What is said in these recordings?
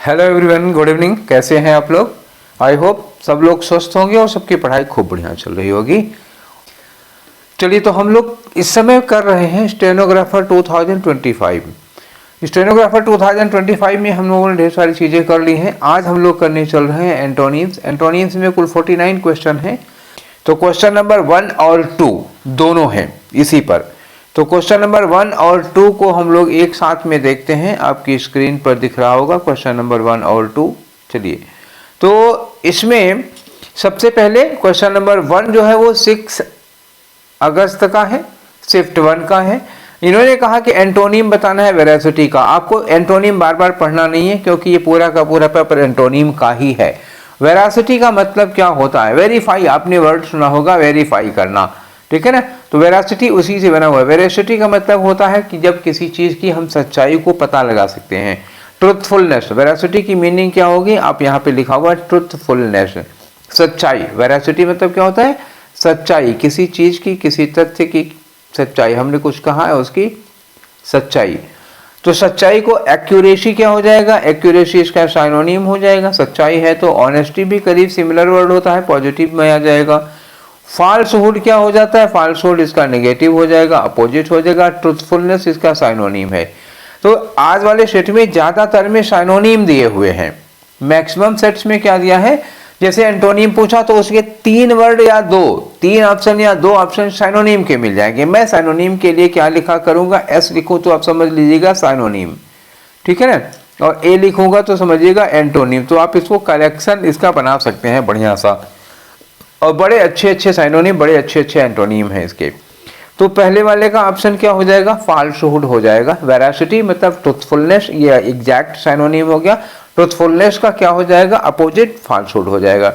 Hello everyone, good evening. कैसे हैं आप लोग? आई होप सब लोग स्वस्थ होंगे और सबकी पढ़ाई खूब बढ़िया चल रही होगी। चलिए, तो हम लोग इस समय कर रहे हैं स्टेनोग्राफर 2025। स्टेनोग्राफर 2025 में हम लोगों ने ढेर सारी चीज़ें कर ली हैं। आज हम लोग करने चल रहे हैं एंटोनिम्स। एंटोनिम्स में कुल 49 क्वेश्चन हैं। तो क्वेश्चन नंबर 1 और 2 दोनों हैं इसी पर। तो क्वेश्चन नंबर 1 और 2 को हम लोग एक साथ में देखते हैं। आपकी स्क्रीन पर दिख रहा होगा क्वेश्चन नंबर 1 और 2। चलिए, तो इसमें सबसे पहले क्वेश्चन नंबर 1 जो है वो 6 अगस्त का है, शिफ्ट 1 का है। इन्होंने कहा कि एंटोनिम बताना है वेरासिटी का। आपको एंटोनिम बार बार पढ़ना नहीं है क्योंकि ये पूरा का पूरा पेपर एंटोनिम का ही है। वेरासिटी का मतलब क्या होता है? वेरीफाई, आपने वर्ड सुना होगा, वेरीफाई करना, ठीक है ना। तो वेरासिटी उसी से बना हुआ है। वेरासिटी का मतलब होता है कि जब किसी चीज़ की हम सच्चाई को पता लगा सकते हैं। ट्रुथफुलनेस, वेरासिटी की मीनिंग क्या होगी? आप यहाँ पे लिखा हुआ है ट्रुथफुलनेस, सच्चाई। वेरासिटी मतलब क्या होता है? सच्चाई, किसी चीज़ की, किसी तथ्य की सच्चाई। हमने कुछ कहा है उसकी सच्चाई। तो सच्चाई को एक्यूरेसी क्या हो जाएगा? एक्यूरेसी इसका साइनोनिम हो जाएगा। सच्चाई है तो ऑनेस्टी भी करीब सिमिलर वर्ड होता है, पॉजिटिव में आ जाएगा। फॉल्सहुड क्या हो जाता है? फॉल्सहुड इसका नेगेटिव हो जाएगा, अपोजिट हो जाएगा। ट्रुथफुलनेस इसका साइनोनिम है। तो आज वाले सेट में ज़्यादातर में साइनोनिम दिए हुए हैं। मैक्सिमम सेट्स में क्या दिया है? जैसे एंटोनिम पूछा तो उसके 3 वर्ड या 3 ऑप्शन या 2 ऑप्शन साइनोनिम के मिल जाएंगे। मैं साइनोनिम के लिए क्या लिखा करूंगा? एस लिखूं तो आप समझ लीजिएगा साइनोनिम, ठीक है ना। और ए लिखूंगा तो समझिएगा एंटोनिम। तो आप इसको कलेक्शन इसका बना सकते हैं बढ़िया सा। और बड़े अच्छे अच्छे साइनोनिम, बड़े अच्छे अच्छे एंटोनिम हैं इसके। तो पहले वाले का ऑप्शन क्या हो जाएगा? फॉल्सहुड हो जाएगा। वेरासिटी मतलब ट्रुथफुलनेस, ये एग्जैक्ट साइनोनिम हो गया। ट्रुथफुलनेस का क्या हो जाएगा? अपोजिट, फॉल्सहुड हो जाएगा।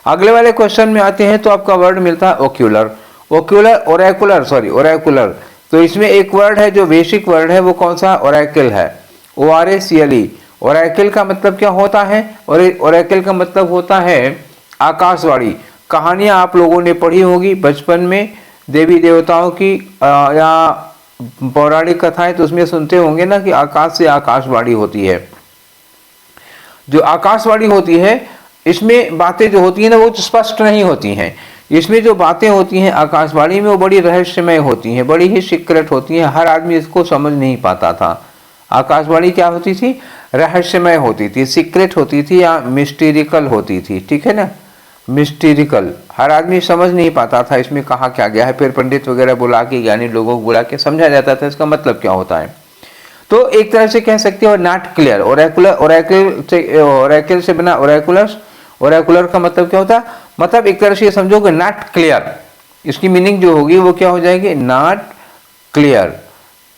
अगले वाले क्वेश्चन में आते हैं तो आपका वर्ड मिलता है ओक्यूलर। ओरेकुलर। तो इसमें एक वर्ड है जो बेसिक वर्ड है, वो कौन सा? ओरेकल है, ORACLE। ओरेकल का मतलब क्या होता है? ओरेकल का मतलब होता है आकाशवाणी। कहानियां आप लोगों ने पढ़ी होगी बचपन में, देवी देवताओं की या पौराणिक कथाएं, तो उसमें सुनते होंगे ना कि आकाश से आकाशवाणी होती है। जो आकाशवाणी होती है, इसमें बातें जो होती हैं ना वो स्पष्ट नहीं होती हैं। इसमें जो बातें होती हैं आकाशवाणी में वो बड़ी रहस्यमय होती हैं, बड़ी ही सीक्रेट होती हैं। हर आदमी इसको समझ नहीं पाता था। आकाशवाणी क्या होती थी? रहस्यमय होती थी, सीक्रेट होती थी या मिस्टीरिकल होती थी, ठीक है ना। मिस्टीरिकल, हर आदमी समझ नहीं पाता था इसमें कहा क्या गया है। फिर पंडित वगैरह बुला के, ज्ञानी लोगों को बुला के समझा जाता था इसका मतलब क्या होता है। तो एक तरह से कह सकते हो नॉट क्लियर। ओरेकल से बना ओरेकुलस। ओरेकुलर का मतलब क्या होता है? मतलब एक तरह से समझोगे नॉट क्लियर, इसकी मीनिंग जो होगी वो क्या हो जाएगी? Not clear.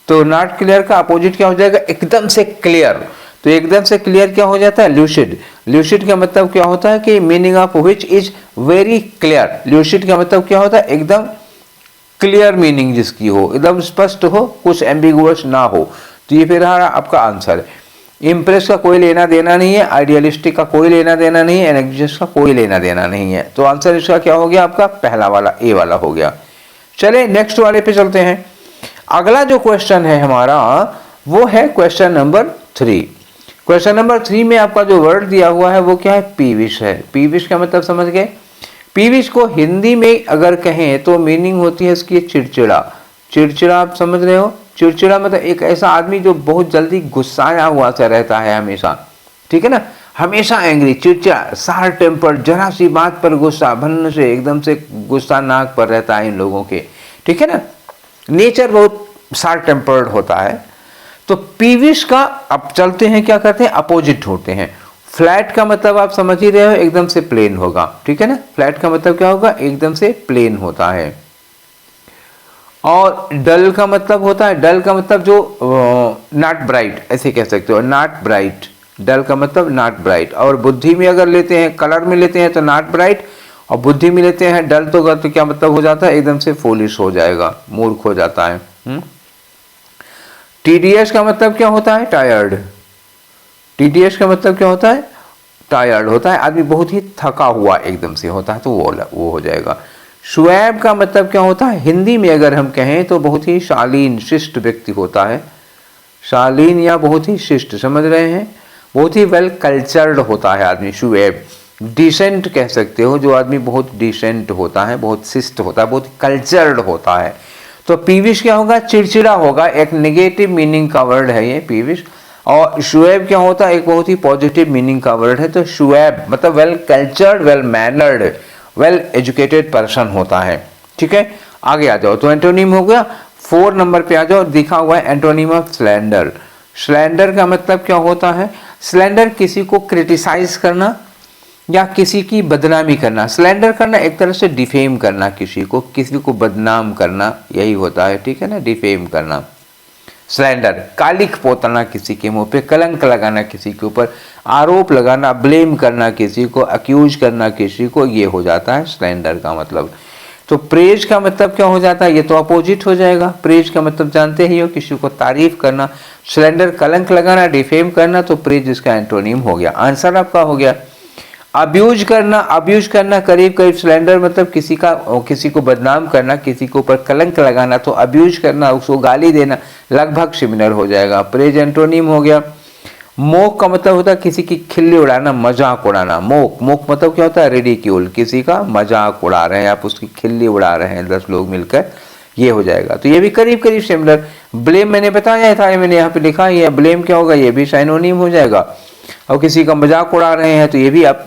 तो नॉट क्लियर का अपोजिट क्या हो जाएगा? एकदम से क्लियर। तो एकदम से क्लियर क्या हो जाता है? ल्यूसिड। ल्यूसिड का मतलब क्या होता है कि meaning of which is very clear. Lucid का मतलब क्या होता है? एकदम क्लियर मीनिंग जिसकी हो, एकदम स्पष्ट हो, कुछ एम्बिगुअस ना हो। तो ये फिर आपका आंसर है। इम्प्रेस का कोई लेना देना नहीं है, आइडियलिस्टिक का कोई लेना देना नहीं है, एनेक्सिस का कोई लेना देना नहीं है। तो आंसर इसका क्या हो गया? आपका पहला वाला, ए वाला हो गया। चले नेक्स्ट वाले पे चलते हैं। अगला जो क्वेश्चन है हमारा वो है क्वेश्चन नंबर 3। क्वेश्चन नंबर 3 में आपका जो वर्ड दिया हुआ है वो क्या है? पीविश है। पीविश का मतलब समझ गए? पीविश को हिंदी में अगर कहें तो मीनिंग होती है इसकी चिड़चिड़ा। चिड़चिड़ा आप समझ रहे हो? चिड़चिड़ा मतलब एक ऐसा आदमी जो बहुत जल्दी गुस्साया हुआ सा रहता है हमेशा, ठीक है ना। हमेशा एंग्री, चिड़चिड़ा, सार टेम्पर, जरा सी बात पर गुस्सा, भन्न से एकदम से गुस्सा नाक पर रहता है इन लोगों के, ठीक है ना। नेचर बहुत सार टेम्पर्ड होता है। तो पीविश का अब चलते हैं, क्या करते हैं? अपोजिट ढूंढते हैं। फ्लैट का मतलब आप समझ ही रहे हो, एकदम से प्लेन होगा, ठीक है ना। फ्लैट का मतलब क्या होगा? एकदम से प्लेन होता है। और डल का मतलब होता है, डल का मतलब जो नॉट ब्राइट, ऐसे कह सकते हो, नॉट ब्राइट। डल का मतलब नॉट ब्राइट। और बुद्धि में अगर लेते हैं, कलर में लेते हैं तो नॉट ब्राइट, और बुद्धि में लेते हैं डल तो क्या मतलब हो जाता है? एकदम से फूलिश हो जाएगा, मूर्ख हो जाता है। TDS का मतलब क्या होता है? टायर्ड। TDS का मतलब क्या होता है? टायर्ड होता है, आदमी बहुत ही थका हुआ एकदम से होता है, तो वो हो जाएगा। स्वैब का मतलब क्या होता है? हिंदी में अगर हम कहें तो बहुत ही शालीन, शिष्ट व्यक्ति होता है। शालीन या बहुत ही शिष्ट, समझ रहे हैं। बहुत ही वेल कल्चर्ड होता है आदमी। शुएब डिसेंट कह सकते हो, जो आदमी बहुत डिसेंट होता है, बहुत शिष्ट होता है, बहुत कल्चर्ड होता है। तो पीविश क्या होगा? चिड़चिड़ा होगा, एक नेगेटिव मीनिंग का वर्ड है ये पीविश। और शुएब क्या होता है? एक बहुत ही पॉजिटिव मीनिंग का वर्ड है। तो शुएब मतलब well cultured, well mannered, well educated person होता है। ठीक है, आगे आ जाओ। तो एंटोनिम हो गया। 4 नंबर पे आ जाओ, दिखा हुआ है एंटोनिम ऑफ स्लैंडर। स्लैंडर का मतलब क्या होता है? स्लैंडर किसी को क्रिटिसाइज करना या किसी की बदनामी करना। स्लैंडर करना एक तरह से डिफेम करना, किसी को बदनाम करना, यही होता है। ठीक है ना, डिफेम करना। स्लैंडर कालिक पोतना, किसी के मुंह पे कलंक लगाना, किसी के ऊपर आरोप लगाना, ब्लेम करना किसी को, अक्यूज करना किसी को, ये हो जाता है स्लैंडर का मतलब। तो प्रेज का मतलब क्या हो जाता है? ये तो अपोजिट हो जाएगा। प्रेज का मतलब जानते ही हो, किसी को तारीफ करना। स्लैंडर कलंक लगाना, डिफेम करना, तो प्रेज इसका एंटोनिम हो गया। आंसर आपका हो गया। अब्यूज करना, अब्यूज करना करीब करीब स्लैंडर मतलब किसी को बदनाम करना, किसी के ऊपर कलंक लगाना, तो अब्यूज करना, उसको गाली देना, लगभग सिमिलर हो जाएगा। प्रेज एंटोनिम हो गया। मोक का मतलब होता है किसी की खिल्ली उड़ाना, मजाक उड़ाना। मोक मतलब क्या होता है? रिडिक्यूल, किसी का मजाक उड़ा रहे हैं आप, उसकी खिल्ली उड़ा रहे हैं 10 लोग मिलकर, ये हो जाएगा। तो ये भी करीब करीब सिमिलर। ब्लेम मैंने बताया था, ये मैंने यहाँ पे लिखा है, ब्लेम क्या होगा? ये भी साइनोनिम हो जाएगा। और किसी का मजाक उड़ा रहे हैं तो ये भी आप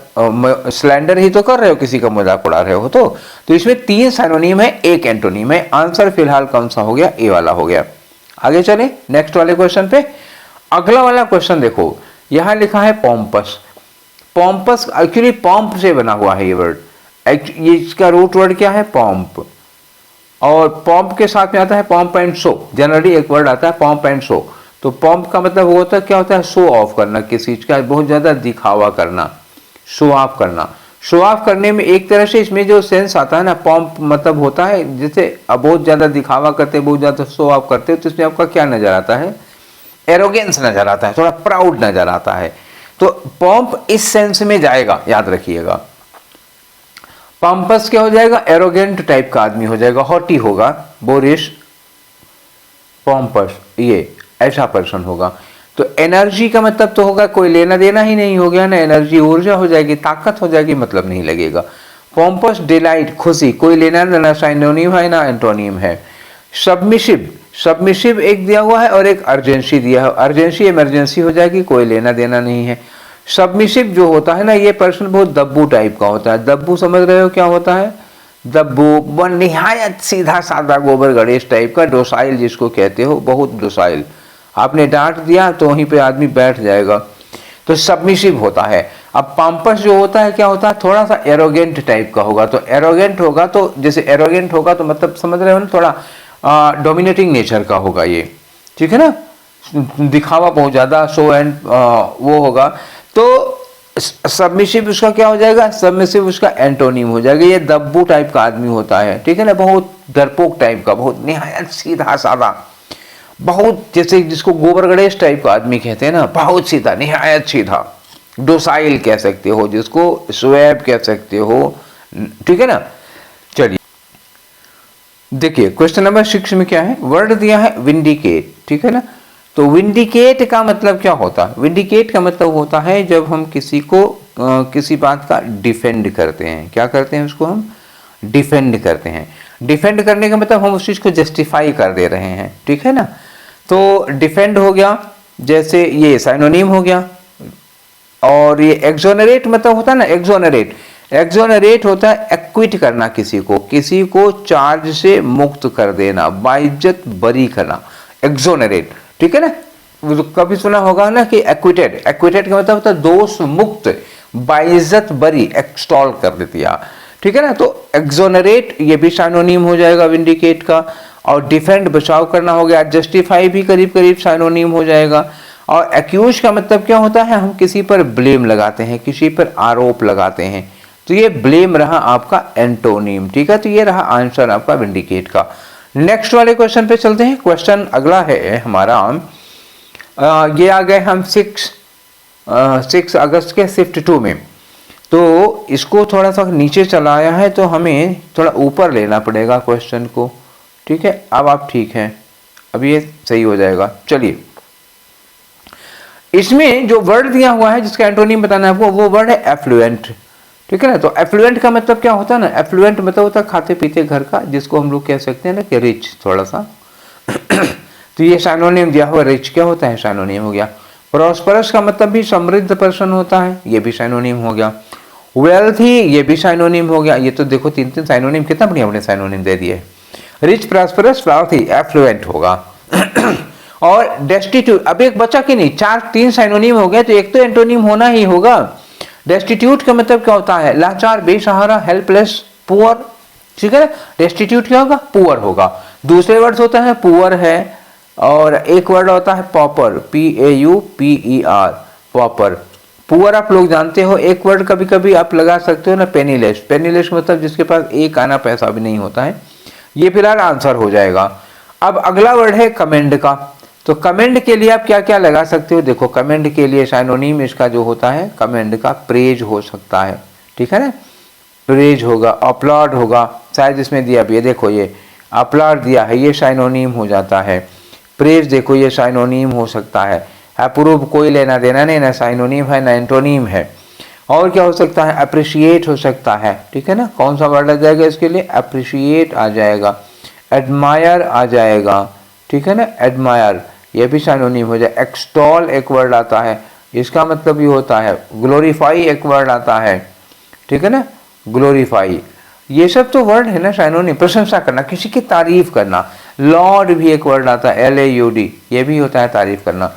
स्लैंडर ही तो कर रहे हो, किसी का मजाक उड़ा रहे हो। तो इसमें 3 साइनोनिम है, 1 एंटोनिम है। आंसर फिलहाल कौन सा हो गया? ए वाला हो गया। आगे चले नेक्स्ट वाले क्वेश्चन पे। अगला वाला क्वेश्चन देखो, यहां लिखा है पॉम्पस। पॉम्पस एक्चुअली पॉम्प से बना हुआ है ये वर्ड। ये इसका रूट वर्ड क्या है? पॉम्प। और पॉम्प के साथ में आता है पॉम्प एंड शो। जनरली एक वर्ड आता है पॉम्प एंड शो। तो पॉम्प का मतलब वो होता है, क्या होता है? शो ऑफ करना, किसी चीज का बहुत ज्यादा दिखावा करना, शो ऑफ करना। शो ऑफ करने में एक तरह से इसमें जो सेंस आता है ना, पॉम्प मतलब होता है जैसे अब बहुत ज्यादा दिखावा करते, बहुत ज्यादा शो ऑफ करते, तो इसमें आपका क्या नजर आता है? एरोगेंस नजर आता है, थोड़ा प्राउड नजर आता है। तो पॉम्प इस सेंस में जाएगा, याद रखिएगा। पॉम्पस क्या हो जाएगा? एरोगेंट टाइप का आदमी हो जाएगा, हॉटी होगा, बोरिश, पॉम्पस, ये ऐसा पर्सन होगा। तो एनर्जी का मतलब तो होगा कोई लेना देना ही नहीं हो गया ना, एनर्जी ऊर्जा हो जाएगी, ताकत हो जाएगी, मतलब नहीं लगेगा। पॉम्पस डिलाइट, खुशी, कोई लेना देना, साइनोनिम है ना एंटोनिम है। सबमिसिव, सबमिसिव एक दिया हुआ है और एक अर्जेंसी दिया है। अर्जेंसी इमरजेंसी हो जाएगी, कोई लेना देना नहीं है। सबमिसिव जो होता है ना, ये पर्सन बहुत दब्बू टाइप का होता है। दब्बू समझ रहे हो क्या होता है? दब्बू निहायत सीधा साधा गोबर गणेश टाइप का, डोसाइल जिसको कहते हो, बहुत डोसाइल। आपने डांट दिया तो वहीं पे आदमी बैठ जाएगा, तो सबमिसिव होता है। अब पॉम्पस जो होता है क्या होता है? थोड़ा सा एरोगेंट टाइप का होगा। तो एरोगेंट होगा, तो जैसे एरोगेंट होगा तो मतलब समझ रहे हो ना, थोड़ा डोमिनेटिंग नेचर का होगा ये। ठीक है ना, दिखावा बहुत ज्यादा, शो एंड वो होगा। तो सबमिसिव उसका क्या हो जाएगा? सबमिसिव उसका एंटोनिम हो जाएगा। ये दब्बू टाइप का आदमी होता है। ठीक है ना, बहुत डरपोक टाइप का, बहुत निहायत सीधा साधा, बहुत जैसे जिसको गोबर गणेश टाइप का आदमी कहते हैं ना, बहुत सीधा, निहायत सीधा। डोसाइल कह सकते हो जिसको, स्वैब कह सकते हो। ठीक है ना। चलिए देखिए क्वेश्चन नंबर 6 में क्या है? वर्ड दिया है विंडिकेट। ठीक है ना, तो विंडिकेट का मतलब क्या होता है? विंडिकेट का मतलब होता है जब हम किसी को किसी बात का डिफेंड करते हैं। क्या करते हैं? उसको हम डिफेंड करते हैं। डिफेंड करने का मतलब हम उस चीज को जस्टिफाई कर दे रहे हैं। ठीक है ना, तो डिफेंड हो गया, जैसे ये साइनोनिम हो गया। और ये एक्सोनरेट मतलब होता है ना, एक्सोनरेट, एक्सोनरेट होता है एक्विट करना, किसी को चार्ज से मुक्त कर देना, बाइज्जत बरी करना, एक्सोनरेट। ठीक है ना, कभी सुना होगा ना कि एक्विटेड, एक्विटेड का मतलब होता है दोष मुक्त, बाइज्जत बरी, एक्सटॉल कर दिया। ठीक है ना, तो एक्सोनरेट ये भी साइनोनिम हो जाएगा विंडिकेट का। और डिफेंड बचाव करना हो गया। जस्टिफाई भी करीब करीब साइनोनिम हो जाएगा। और एक्यूज का मतलब क्या होता है? हम किसी पर ब्लेम लगाते हैं, किसी पर आरोप लगाते हैं, तो ये ब्लेम रहा आपका एंटोनिम। ठीक है, तो ये रहा आंसर आपका विंडिकेट का। नेक्स्ट वाले क्वेश्चन पे चलते हैं। क्वेश्चन अगला है हमारा, ये आ गए हम 6 अगस्त के शिफ्ट 2 में। तो इसको थोड़ा सा नीचे चलाया है, तो हमें थोड़ा ऊपर लेना पड़ेगा क्वेश्चन को। ठीक है, अब आप ठीक हैं, अब ये सही हो जाएगा। चलिए, इसमें जो वर्ड दिया हुआ है जिसका एंटोनिम बताना है आपको, वो वर्ड है एफ्लुएंट। ठीक है ना, तो एफ्लुएंट का मतलब क्या होता है ना, एफ्लुएंट मतलब होता है खाते पीते घर का, जिसको हम लोग कह सकते हैं ना कि रिच थोड़ा सा। तो ये साइनोनिम दिया हुआ, रिच क्या होता है, साइनोनिम हो गया। प्रॉस्परस का मतलब भी समृद्ध पर्सन होता है, ये भी साइनोनिम हो गया। वेल्थी, ये भी साइनोनिम हो गया। ये तो देखो तीन तीन साइनोनिम, कितना बढ़िया बढ़िया साइनोनिम दे दिए। रिच, प्रॉस्परस, वेल्थी, एफ्लुएंट होगा। और डेस्टिट्यूट, अब एक बचा कि नहीं, तीन साइनोनिम हो गए, तो एक तो एंटोनिम होना ही होगा। डेस्टिट्यूट का मतलब क्या होता है, लाचार, बेसहारा, हेल्पलेस, पुअर। ठीक है ना, डेस्टिट्यूट क्या होगा, पुअर होगा। दूसरे वर्ड होता है पुअर है, और एक वर्ड होता है पॉपर, PAUPER, पॉपर। पुअर आप लोग जानते हो। एक वर्ड कभी कभी आप लगा सकते हो ना, पेनीलेस। पेनीलेस मतलब जिसके पास एक आना पैसा भी नहीं होता है। ये फिलहाल आंसर हो जाएगा। अब अगला वर्ड है कमेंड का। तो कमेंड के लिए आप क्या क्या लगा सकते हो, देखो कमेंड के लिए साइनोनिम इसका जो होता है कमेंड का, प्रेज हो सकता है। ठीक है ना, प्रेज होगा, अपलॉड होगा, शायद इसमें दिया भी है, देखो ये अपलॉड दिया है, ये साइनोनिम हो जाता है। प्रेज देखो ये साइनोनिम हो सकता है। अप्रूव कोई लेना देना नहीं, ना साइनोनिम है ना एंटोनिम है। और क्या हो सकता है, अप्रिशिएट हो सकता है। ठीक है ना, कौन सा वर्ड आ जाएगा इसके लिए, अप्रिशिएट आ जाएगा। एडमायर आ जाएगा। ठीक है ना, एडमायर ये भी साइनोनिम हो जाए। एक्सटॉल एक वर्ड आता है, इसका मतलब ये होता है। ग्लोरीफाई एक वर्ड आता है। ठीक है ना, ग्लोरीफाई, ये सब तो वर्ड है ना साइनोनिम। प्रशंसा करना, किसी की तारीफ करना। लॉर्ड भी एक वर्ड आता है, LAUD, ये भी होता है तारीफ करना।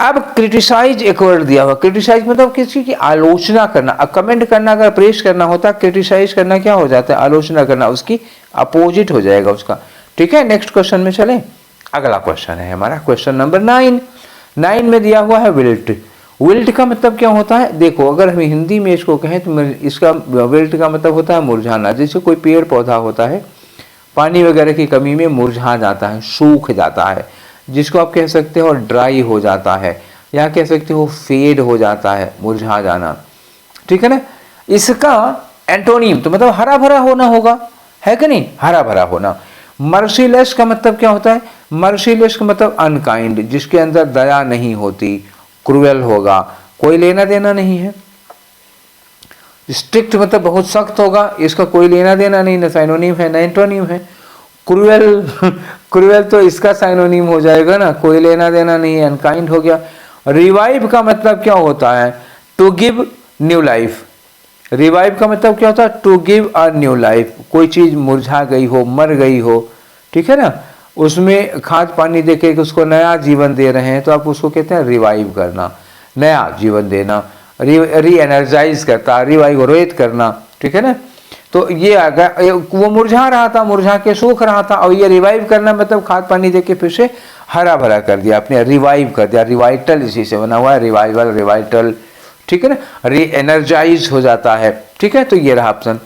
अब क्रिटिसाइज एक वर्ड दिया हुआ। क्रिटिसाइज मतलब किसी की आलोचना करना। अब कमेंट करना अगर प्रेस करना होता, क्रिटिसाइज करना क्या हो जाता है, आलोचना करना, उसकी अपोजिट हो जाएगा उसका। ठीक है, नेक्स्ट क्वेश्चन में चले। अगला क्वेश्चन है हमारा क्वेश्चन नंबर 9 में दिया हुआ है विल्ट। विल्ट का मतलब क्या होता है, देखो अगर हम हिंदी में इसको कहें तो इसका विल्ट का मतलब होता है मुरझाना। जैसे कोई पेड़ पौधा होता है, पानी वगैरह की कमी में मुरझा जाता है, सूख जाता है, जिसको आप कह सकते हो ड्राई हो जाता है, या कह सकते हो फेड हो जाता है, मुरझा जाना। ठीक है ना, इसका एंटोनिम तो मतलब हरा भरा होना होगा, है कि नहीं, हरा भरा होना। मर्सीलेस का मतलब क्या होता है, मर्सीलेस का मतलब अनकाइंड, जिसके अंदर दया नहीं होती, क्रूएल होगा, कोई लेना देना नहीं है। स्ट्रिक्ट मतलब बहुत सख्त होगा, इसका कोई लेना देना नहीं, ना साइनोनिम है ना एंटोनिम है। क्रूएल क्रूएल तो इसका साइनोनिम हो जाएगा ना, कोई लेना देना नहीं है, अनकाइंड हो गया। रिवाइव का मतलब क्या होता है, to give new life. Revive का मतलब क्या होता है, to give a new life. कोई चीज मुरझा गई हो, मर गई हो, ठीक है ना, उसमें खाद पानी देके उसको नया जीवन दे रहे हैं, तो आप उसको कहते हैं रिवाइव करना, नया जीवन देना। री एनर्जाइज करता, रिवाइवरेट करना। ठीक है ना, तो ये आ गया, वो मुरझा रहा था, मुरझा के सूख रहा था, और ये रिवाइव करना मतलब खाद पानी देके फिर से हरा भरा कर दिया, आपने रिवाइव कर दिया। रिवाइटल इसी से बना हुआ है, रिवाइवल, रिवाइटल। ठीक है ना, री एनर्जाइज हो जाता है। ठीक है, तो ये रहा ऑप्शन।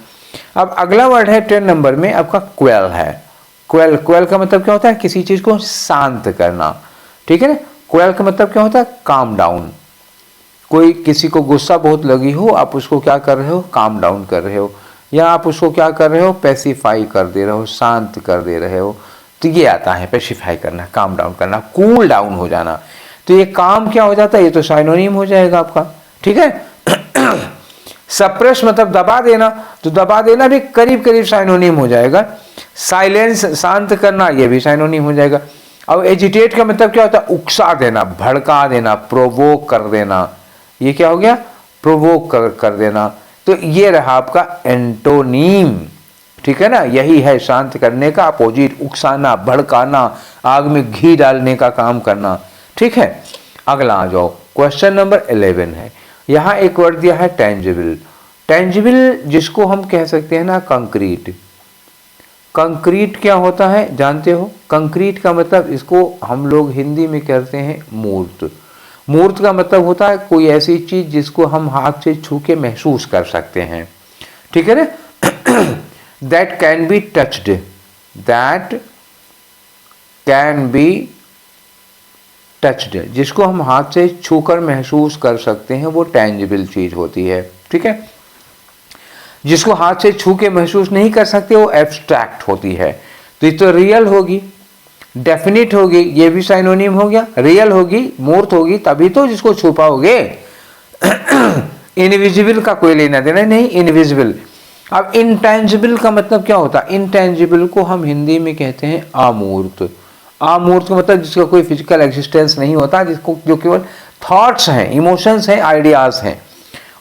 अब अगला वर्ड है 10 नंबर में आपका क्वेल है। क्वेल, क्वेल का मतलब क्या होता है, किसी चीज को शांत करना। ठीक है ना, क्वेल का मतलब क्या होता है, काम डाउन। कोई किसी को गुस्सा बहुत लगी हो, आप उसको क्या कर रहे हो, काम डाउन कर रहे हो, या आप उसको क्या कर रहे हो, पैसिफाई कर दे रहे हो, शांत कर दे रहे हो। तो ये आता है पैसिफाई करना, काम डाउन करना, कूल डाउन हो जाना। तो ये काम क्या हो जाता है, ये तो साइनोनिम हो जाएगा आपका। ठीक है। सप्रेस मतलब दबा देना, तो दबा देना भी करीब करीब साइनोनिम हो जाएगा। साइलेंस, शांत करना, ये भी साइनोनिम हो जाएगा। अब एजिटेट का मतलब क्या होता है, उकसा देना, भड़का देना, प्रोवोक कर देना। ये क्या हो गया, प्रोवोक कर देना। तो ये रहा आपका एंटोनीम। ठीक है ना, यही है शांत करने का अपोजिट, उकसाना, भड़काना, आग में घी डालने का काम करना। ठीक है, अगला आ जाओ, क्वेश्चन नंबर 11 है। यहाँ एक वर्ड दिया है टेंजिबल। टेंजिबल जिसको हम कह सकते हैं ना कंक्रीट। कंक्रीट क्या होता है जानते हो, कंक्रीट का मतलब इसको हम लोग हिंदी में कहते हैं मूर्त। मूर्त का मतलब होता है कोई ऐसी चीज जिसको हम हाथ से छू के महसूस कर सकते हैं। ठीक है ना, that can be touched, that can be touched, जिसको हम हाथ से छूकर महसूस कर सकते हैं, वो टेंजिबल चीज होती है। ठीक है, जिसको हाथ से छू के महसूस नहीं कर सकते वो एब्स्ट्रैक्ट होती है। तो ये तो रियल होगी। डेफिनिट होगी, ये भी साइनोनिम हो गया। रियल होगी, मूर्त होगी, तभी तो जिसको छुपाओगे। इनविजिबल का कोई लेना देना नहीं, इनविजिबल। अब इंटेंजिबल का मतलब क्या होता है? इंटेंजिबल को हम हिंदी में कहते हैं अमूर्त। अमूर्त का मतलब जिसका कोई फिजिकल एग्जिस्टेंस नहीं होता, जिसको जो केवल थॉट्स हैं, इमोशंस हैं, आइडियाज हैं।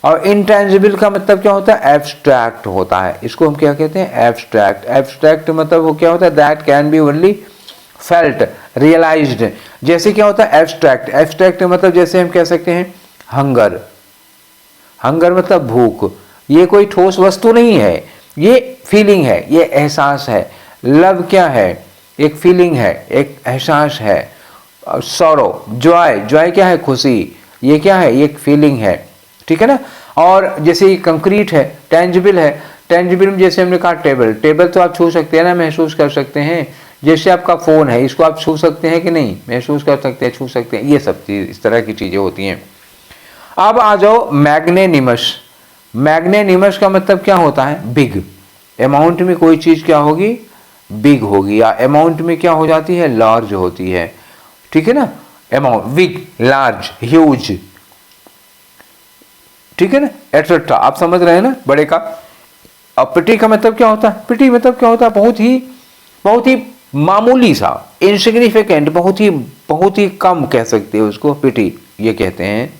और इंटेंजिबल का मतलब क्या होता है? एब्स्ट्रैक्ट होता है। इसको हम क्या कहते हैं? एब्स्ट्रैक्ट। एब्स्ट्रैक्ट मतलब वो क्या होता है? That can be only felt, realised. जैसे क्या होता है? एब्स्ट्रैक्ट। एब्स्ट्रैक्ट मतलब जैसे हम कह सकते हैं हंगर। हंगर मतलब भूख। ये कोई ठोस वस्तु नहीं है, ये फीलिंग है, ये एहसास है। लव क्या है? एक फीलिंग है, एक एहसास है। सॉरो, जॉय, जॉय क्या है? खुशी। ये क्या है? ये एक फीलिंग है, ठीक है ना। और जैसे ये कंक्रीट है, टेंजिबल है। टेंजिबल में जैसे हमने कहा टेबल, टेबल तो आप छू सकते हैं ना, महसूस कर सकते हैं। जैसे आपका फोन है, इसको आप छू सकते हैं कि नहीं? महसूस कर सकते हैं, छू सकते हैं। ये सब चीज, इस तरह की चीजें होती हैं। अब आ जाओ मैग्नेनिमस। मैग्नेनिमस का मतलब क्या होता है? बिग। अमाउंट में कोई चीज क्या होगी? बिग होगी, या अमाउंट में क्या हो जाती है? लार्ज होती है, ठीक है ना। अमाउंट, बिग, लार्ज, ह्यूज, ठीक है ना, एटसेट्रा। आप समझ रहे हैं ना बड़े का। अब पिटी का मतलब क्या होता है? पिटी मतलब क्या होता है? बहुत ही मामूली सा, इनसिग्निफिकेंट, बहुत ही कम कह सकते हो उसको, पिटी ये कहते हैं।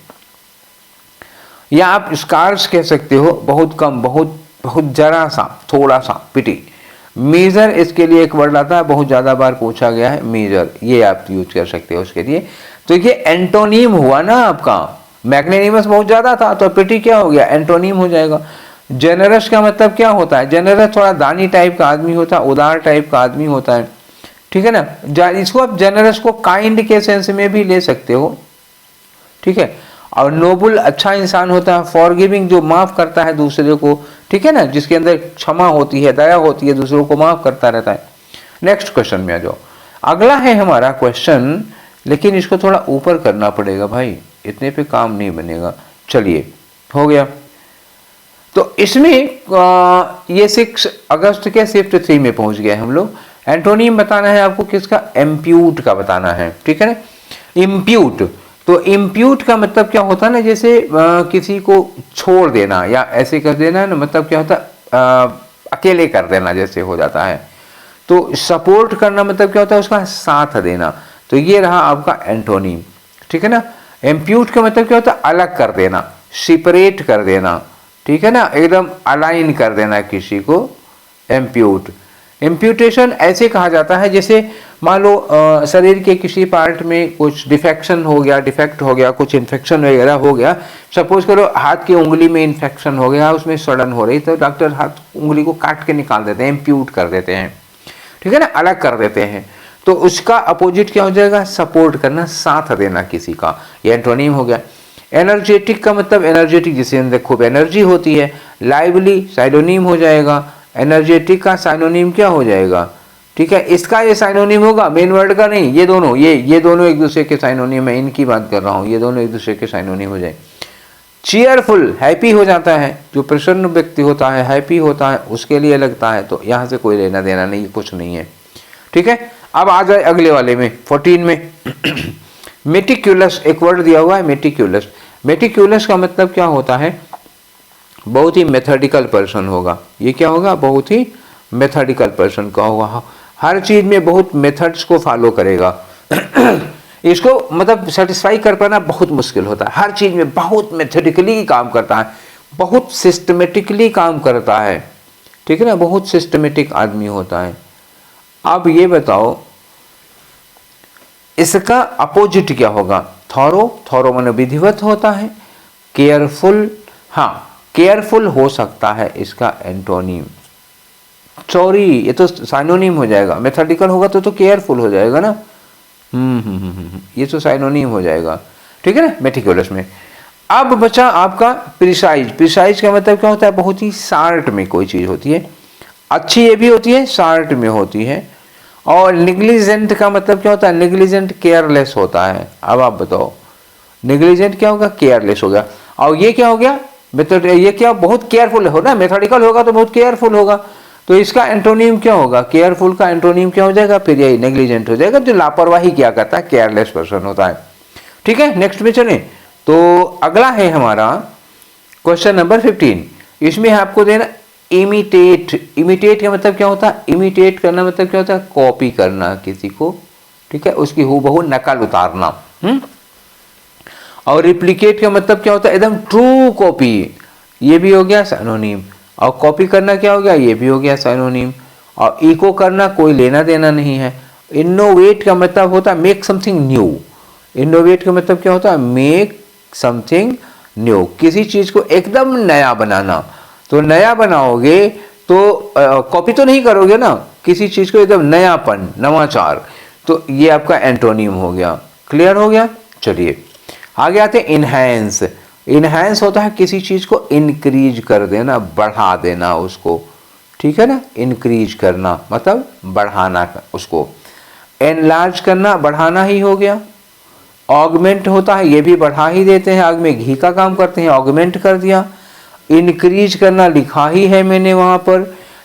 या आप स्कार्स कह सकते हो, बहुत कम, बहुत जरा सा, थोड़ा सा, पिटी। मेजर इसके लिए एक वर्ड आता है, बहुत ज्यादा बार पूछा गया है, मेजर, ये आप यूज कर सकते हो उसके लिए। तो ये एंटोनीम हुआ ना आपका। मैग्नेनिमस बहुत ज्यादा था, तो पिटी क्या हो गया? एंटोनीम हो जाएगा। जेनरस का मतलब क्या होता है? जेनरस थोड़ा दानी टाइप का आदमी होता है, उदार टाइप का आदमी होता है, ठीक है ना। इसको आप जेनरस को काइंड के सेंस में भी ले सकते हो, ठीक है। और नोबल अच्छा इंसान होता है, फॉरगिविंग जो माफ करता है दूसरे को, ठीक है ना, जिसके अंदर क्षमा होती है, दया होती है, दूसरों को माफ करता रहता है। नेक्स्ट क्वेश्चन में आ जाओ। अगला है हमारा क्वेश्चन, लेकिन इसको थोड़ा ऊपर करना पड़ेगा भाई, इतने पे काम नहीं बनेगा। चलिए, हो गया। तो इसमें ये 6 अगस्त के शिफ्ट 3 में पहुंच गए हम लोग। एंटोनिम बताना है आपको किसका? इम्प्यूट का बताना है, ठीक है ना। इम्प्यूट, तो इम्प्यूट का मतलब क्या होता है ना, जैसे किसी को छोड़ देना या ऐसे कर देना ना, मतलब क्या होता है? अकेले कर देना जैसे हो जाता है। तो सपोर्ट करना मतलब क्या होता है? उसका साथ देना। तो ये रहा आपका एंटोनिम, ठीक है ना। इम्प्यूट का मतलब क्या होता है? अलग कर देना, सेपरेट कर देना, ठीक है ना, एकदम अलाइन कर देना किसी को, इम्प्यूट। इम्प्यूटेशन ऐसे कहा जाता है जैसे मान लो शरीर के किसी पार्ट में कुछ डिफेक्शन हो गया, डिफेक्ट हो गया, कुछ इन्फेक्शन वगैरह हो गया। सपोज करो हाथ की उंगली में इन्फेक्शन हो गया, उसमें सड़न हो रही, तो डॉक्टर हाथ उंगली को काट के निकाल देते हैं, इम्प्यूट कर देते हैं, ठीक है ना, अलग कर देते हैं। तो उसका अपोजिट क्या हो जाएगा? सपोर्ट करना, साथ देना किसी का, ये एंटोनिम हो गया। एनर्जेटिक का मतलब एनर्जेटिक, जिसके अंदर खूब एनर्जी होती है। लाइवली साइनोनिम हो जाएगा। एनर्जेटिक का साइनोनिम क्या हो जाएगा? ठीक है, इसका ये साइनोनिम होगा, मेन वर्ड का नहीं। ये दोनों एक दूसरे के साइनोनिम है, इनकी बात कर रहा हूँ, ये दोनों एक दूसरे के साइनोनिम हो जाए। चीयरफुल, हैप्पी हो जाता है, जो प्रसन्न व्यक्ति होता है, हैप्पी होता है, उसके लिए लगता है। तो यहाँ से कोई लेना देना नहीं, कुछ नहीं है, ठीक है। अब आ जाए अगले वाले में, 14 में। मेटिक्यूलस, एक वर्ड दिया हुआ है मेटिक्यूलस। मेटिक्यूलस का मतलब क्या होता है? बहुत ही मेथडिकल पर्सन होगा। ये क्या होगा? बहुत ही मेथडिकल पर्सन का होगा, हर चीज में बहुत मेथड्स को फॉलो करेगा। इसको मतलब सेटिस्फाई कर पाना बहुत मुश्किल होता है, हर चीज में बहुत मेथडिकली काम करता है, बहुत सिस्टमेटिकली काम करता है, ठीक है ना, बहुत सिस्टमेटिक आदमी होता है। अब ये बताओ इसका अपोजिट क्या होगा? थॉरो, थॉरो माने विधिवत होता है। केयरफुल, हाँ केयरफुल हो सकता है इसका एंटोनिम। सॉरी, ये तो साइनोनिम हो जाएगा। मेथडिकल होगा तो केयरफुल हो जाएगा ना। ये तो साइनोनिम हो जाएगा, ठीक है ना, मेटिकुलस में। अब बचा आपका प्रिसाइज। प्रिसाइज का मतलब क्या होता है? बहुत ही शार्ट में कोई चीज होती है, अच्छी ये भी होती है, शार्ट में होती है। और निग्लिजेंट का मतलब क्या होता है? निग्लिजेंट केयरलेस होता है। अब आप बताओ निग्लिजेंट क्या होगा? केयरलेस हो गया। और ये क्या हो गया? मेथड, ये क्या? बहुत केयरफुल होगा। मेथडिकल होगा तो बहुत केयरफुल होगा। तो इसका एंटोनिम क्या होगा? केयरफुल का एंटोनिम क्या हो जाएगा? फिर यही नेग्लिजेंट हो जाएगा, जो लापरवाही क्या करता है, केयरलेस पर्सन होता है। ठीक है, नेक्स्ट में चलें। तो अगला है हमारा क्वेश्चन नंबर 15। इसमें आपको देना इमिटेट। इमिटेट का मतलब क्या होता है? इमिटेट करना मतलब क्या होता है? कॉपी करना किसी को, ठीक है, उसकी हूबहू नकल उतारना। और रिप्लिकेट का मतलब क्या होता है? एकदम ट्रू कॉपी, ये भी हो गया सिनोनिम। और कॉपी करना क्या हो गया? ये भी हो गया सिनोनिम। और इको करना कोई लेना देना नहीं है। इनोवेट का मतलब होता है मेक समथिंग न्यू। इनोवेट का मतलब क्या होता है? मेक समथिंग न्यू, किसी चीज को एकदम नया बनाना। तो नया बनाओगे तो कॉपी तो नहीं करोगे ना, किसी चीज को एकदम नयापन, नवाचार, तो ये आपका एंटोनिम हो गया। क्लियर हो गया? चलिए आगे आते हैं। इनहैंस। इनहैंस होता है किसी चीज को इंक्रीज कर देना, बढ़ा देना उसको, ठीक है ना। इंक्रीज करना मतलब बढ़ाना उसको। एनलार्ज करना बढ़ाना ही हो गया। ऑगमेंट होता है, ये भी बढ़ा ही देते हैं, आग में घी का काम करते हैं, ऑगमेंट कर दिया। इंक्रीज करना लिखा ही है मैंने वहां पर,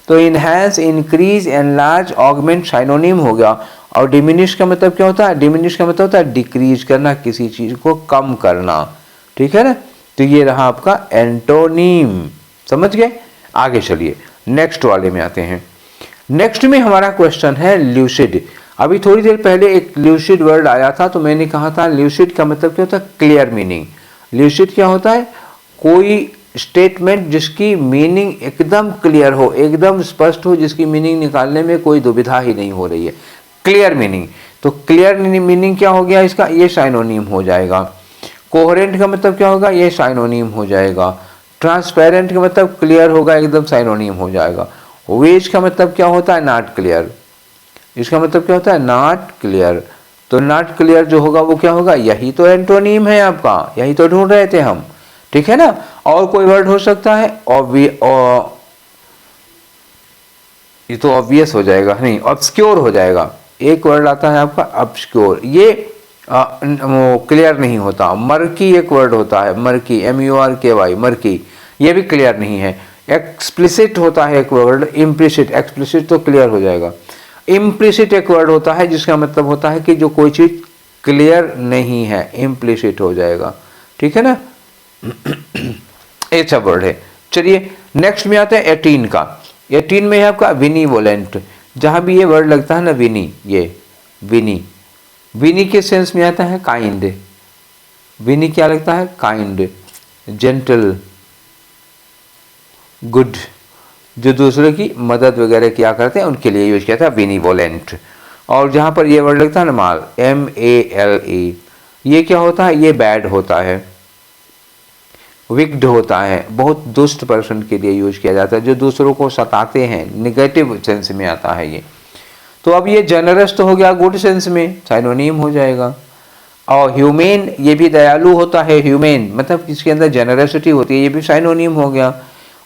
तो enhance, increase, enlarge, augment synonym हो गया। और डिमिनिश का मतलब क्या होता है? डिमिनिश का मतलब होता है डिक्रीज करना, किसी चीज को कम करना, ठीक है ना। तो ये रहा आपका एंटोनिम, समझ गए। आगे चलिए नेक्स्ट वाले में आते हैं। नेक्स्ट में हमारा क्वेश्चन है ल्यूसिड। अभी थोड़ी देर पहले एक ल्यूसिड वर्ड आया था, तो मैंने कहा था ल्यूसिड का मतलब क्या होता है? Clear meaning. ल्यूसिड क्या होता है? कोई स्टेटमेंट जिसकी मीनिंग एकदम क्लियर हो, एकदम स्पष्ट हो, जिसकी मीनिंग निकालने में कोई दुविधा ही नहीं हो रही है, क्लियर मीनिंग। तो क्लियर मीनिंग क्या हो गया इसका? ये साइनोनिम हो जाएगा। कोहेरेंट का मतलब क्या होगा? ये साइनोनिम हो जाएगा। ट्रांसपेरेंट का मतलब क्लियर होगा, एकदम साइनोनिम हो जाएगा। वेज का मतलब क्या होता है? Not clear. इसका मतलब क्या होता है? Not clear. तो नॉट क्लियर जो होगा वो क्या होगा? यही तो एंटोनिम है आपका, यही तो ढूंढ रहे थे हम, ठीक है ना। और कोई वर्ड हो सकता है? ये तो ऑब्वियस हो जाएगा, नहीं, ऑब्सक्योर हो जाएगा। एक वर्ड आता है आपका ऑब्सक्योर, ये क्लियर नहीं होता। मर्की एक वर्ड होता है, मर्की, MURKY, मर्की, ये भी क्लियर नहीं है। एक्सप्लिसिट होता है एक वर्ड, इम्प्लिसिट। एक्सप्लिसिट तो क्लियर हो जाएगा। इम्प्लिसिट एक वर्ड होता है जिसका मतलब होता है कि जो कोई चीज क्लियर नहीं है, इम्प्लिसिट हो जाएगा, ठीक है ना। ऐसा वर्ड है। चलिए नेक्स्ट में आते हैं 18 का। 18 में है आपका विनीवोलेंट। जहां भी ये वर्ड लगता है ना, विनी, ये विनी, विनी के सेंस में आता है काइंड। विनी क्या लगता है? काइंड, जेंटल, गुड, जो दूसरों की मदद वगैरह किया करते हैं उनके लिए यूज किया था विनीवोलेंट। और जहां पर ये वर्ड लगता है ना, माल, MALE, ये क्या होता है? ये बैड होता है, विक्ड होता है, बहुत दुष्ट पर्सन के लिए यूज किया जाता है, जो दूसरों को सताते हैं, निगेटिव सेंस में आता है ये। तो अब ये जनरस तो हो गया गुड सेंस में, साइनोनिम हो जाएगा। और ह्यूमेन, ये भी दयालु होता है, ह्यूमेन मतलब इसके अंदर जनरसिटी होती है, ये भी साइनोनिम हो गया।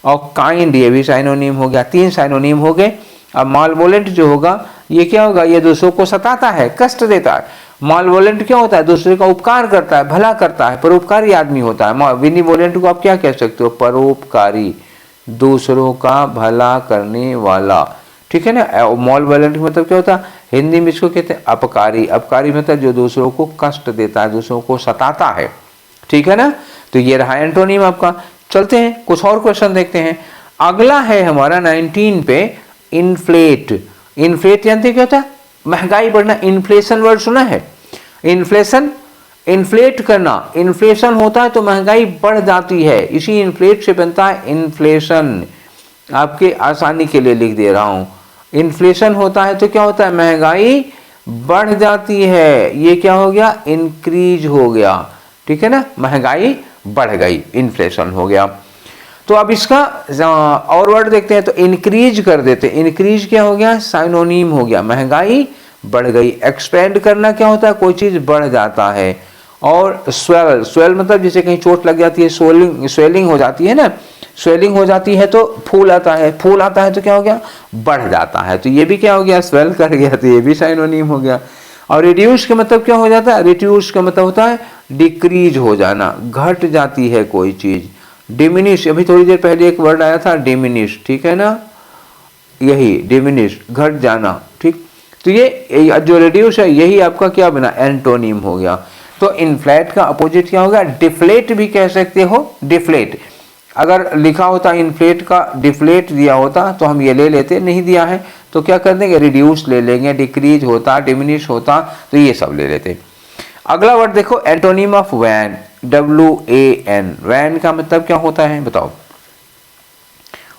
और काइंड, ये भी साइनोनिम हो गया। 3 साइनोनिम हो गए। अब मालवोलेंट जो होगा ये क्या होगा? ये दूसरों को सताता है, कष्ट देता है। मालवोलेंट क्या होता है? दूसरे का उपकार करता है, भला करता है, परोपकारी आदमी होता है। विनीवोलेंट को आप क्या कह सकते हो? परोपकारी, दूसरों का भला करने वाला, ठीक है ना। मालवोलेंट मतलब क्या होता है? हिंदी में इसको कहते हैं अपकारी। अपकारी मतलब जो दूसरों को कष्ट देता है, दूसरों को सताता है, ठीक है ना। तो ये रहा एंटोनिम आपका। चलते हैं कुछ और क्वेश्चन देखते हैं। अगला है हमारा 19 पे इन्फ्लेट। इन्फ्लेट जानते क्या होता है? महंगाई बढ़ना। इन्फ्लेशन वर्ड सुना है? इन्फ्लेशन, इन्फ्लेट करना। इन्फ्लेशन होता है तो महंगाई बढ़ जाती है, इसी इन्फ्लेट से बनता है इन्फ्लेशन। आपके आसानी के लिए लिख दे रहा हूं। इन्फ्लेशन होता है तो क्या होता है? महंगाई बढ़ जाती है। ये क्या हो गया? इंक्रीज हो गया, ठीक है ना। महंगाई बढ़ गई, इन्फ्लेशन हो गया। तो अब इसका और वर्ड देखते हैं, तो इंक्रीज कर देते। इंक्रीज क्या हो गया? साइनोनिम हो गया, महंगाई बढ़ गई। एक्सपेंड करना क्या होता है? कोई चीज बढ़ जाता है। और स्वेल, स्वेल मतलब जैसे कहीं चोट लग जाती है, स्वेलिंग, स्वेलिंग हो जाती है ना, स्वेलिंग हो जाती है तो फूल आता है, फूल आता है तो क्या हो गया? बढ़ जाता है। तो ये भी क्या हो गया? स्वेल कर गया, तो ये भी साइनोनिम हो गया। और रिड्यूस का मतलब क्या हो जाता है? रिड्यूस का मतलब होता है डिक्रीज हो जाना, घट जाती है कोई चीज। डिमिनिश, अभी थोड़ी देर पहले एक वर्ड आया था डिमिनिश, ठीक है ना। यही डिमिनिश, घट जाना, ठीक। तो ये जो रिड्यूस है यही आपका क्या बना, एंटोनिम हो गया। तो इन्फ्लेट का अपोजिट क्या होगा, डिफ्लेट भी कह सकते हो, डिफ्लेट। अगर लिखा होता इन्फ्लेट का डिफ्लेट दिया होता तो हम ये ले लेते, नहीं दिया है तो क्या कर देंगे, रिड्यूस ले लेंगे, डिक्रीज होता, डिमिनिश होता, तो ये सब ले लेते। अगला वर्ड देखो, antonym of wan, WAN। Wan का मतलब क्या होता है बताओ।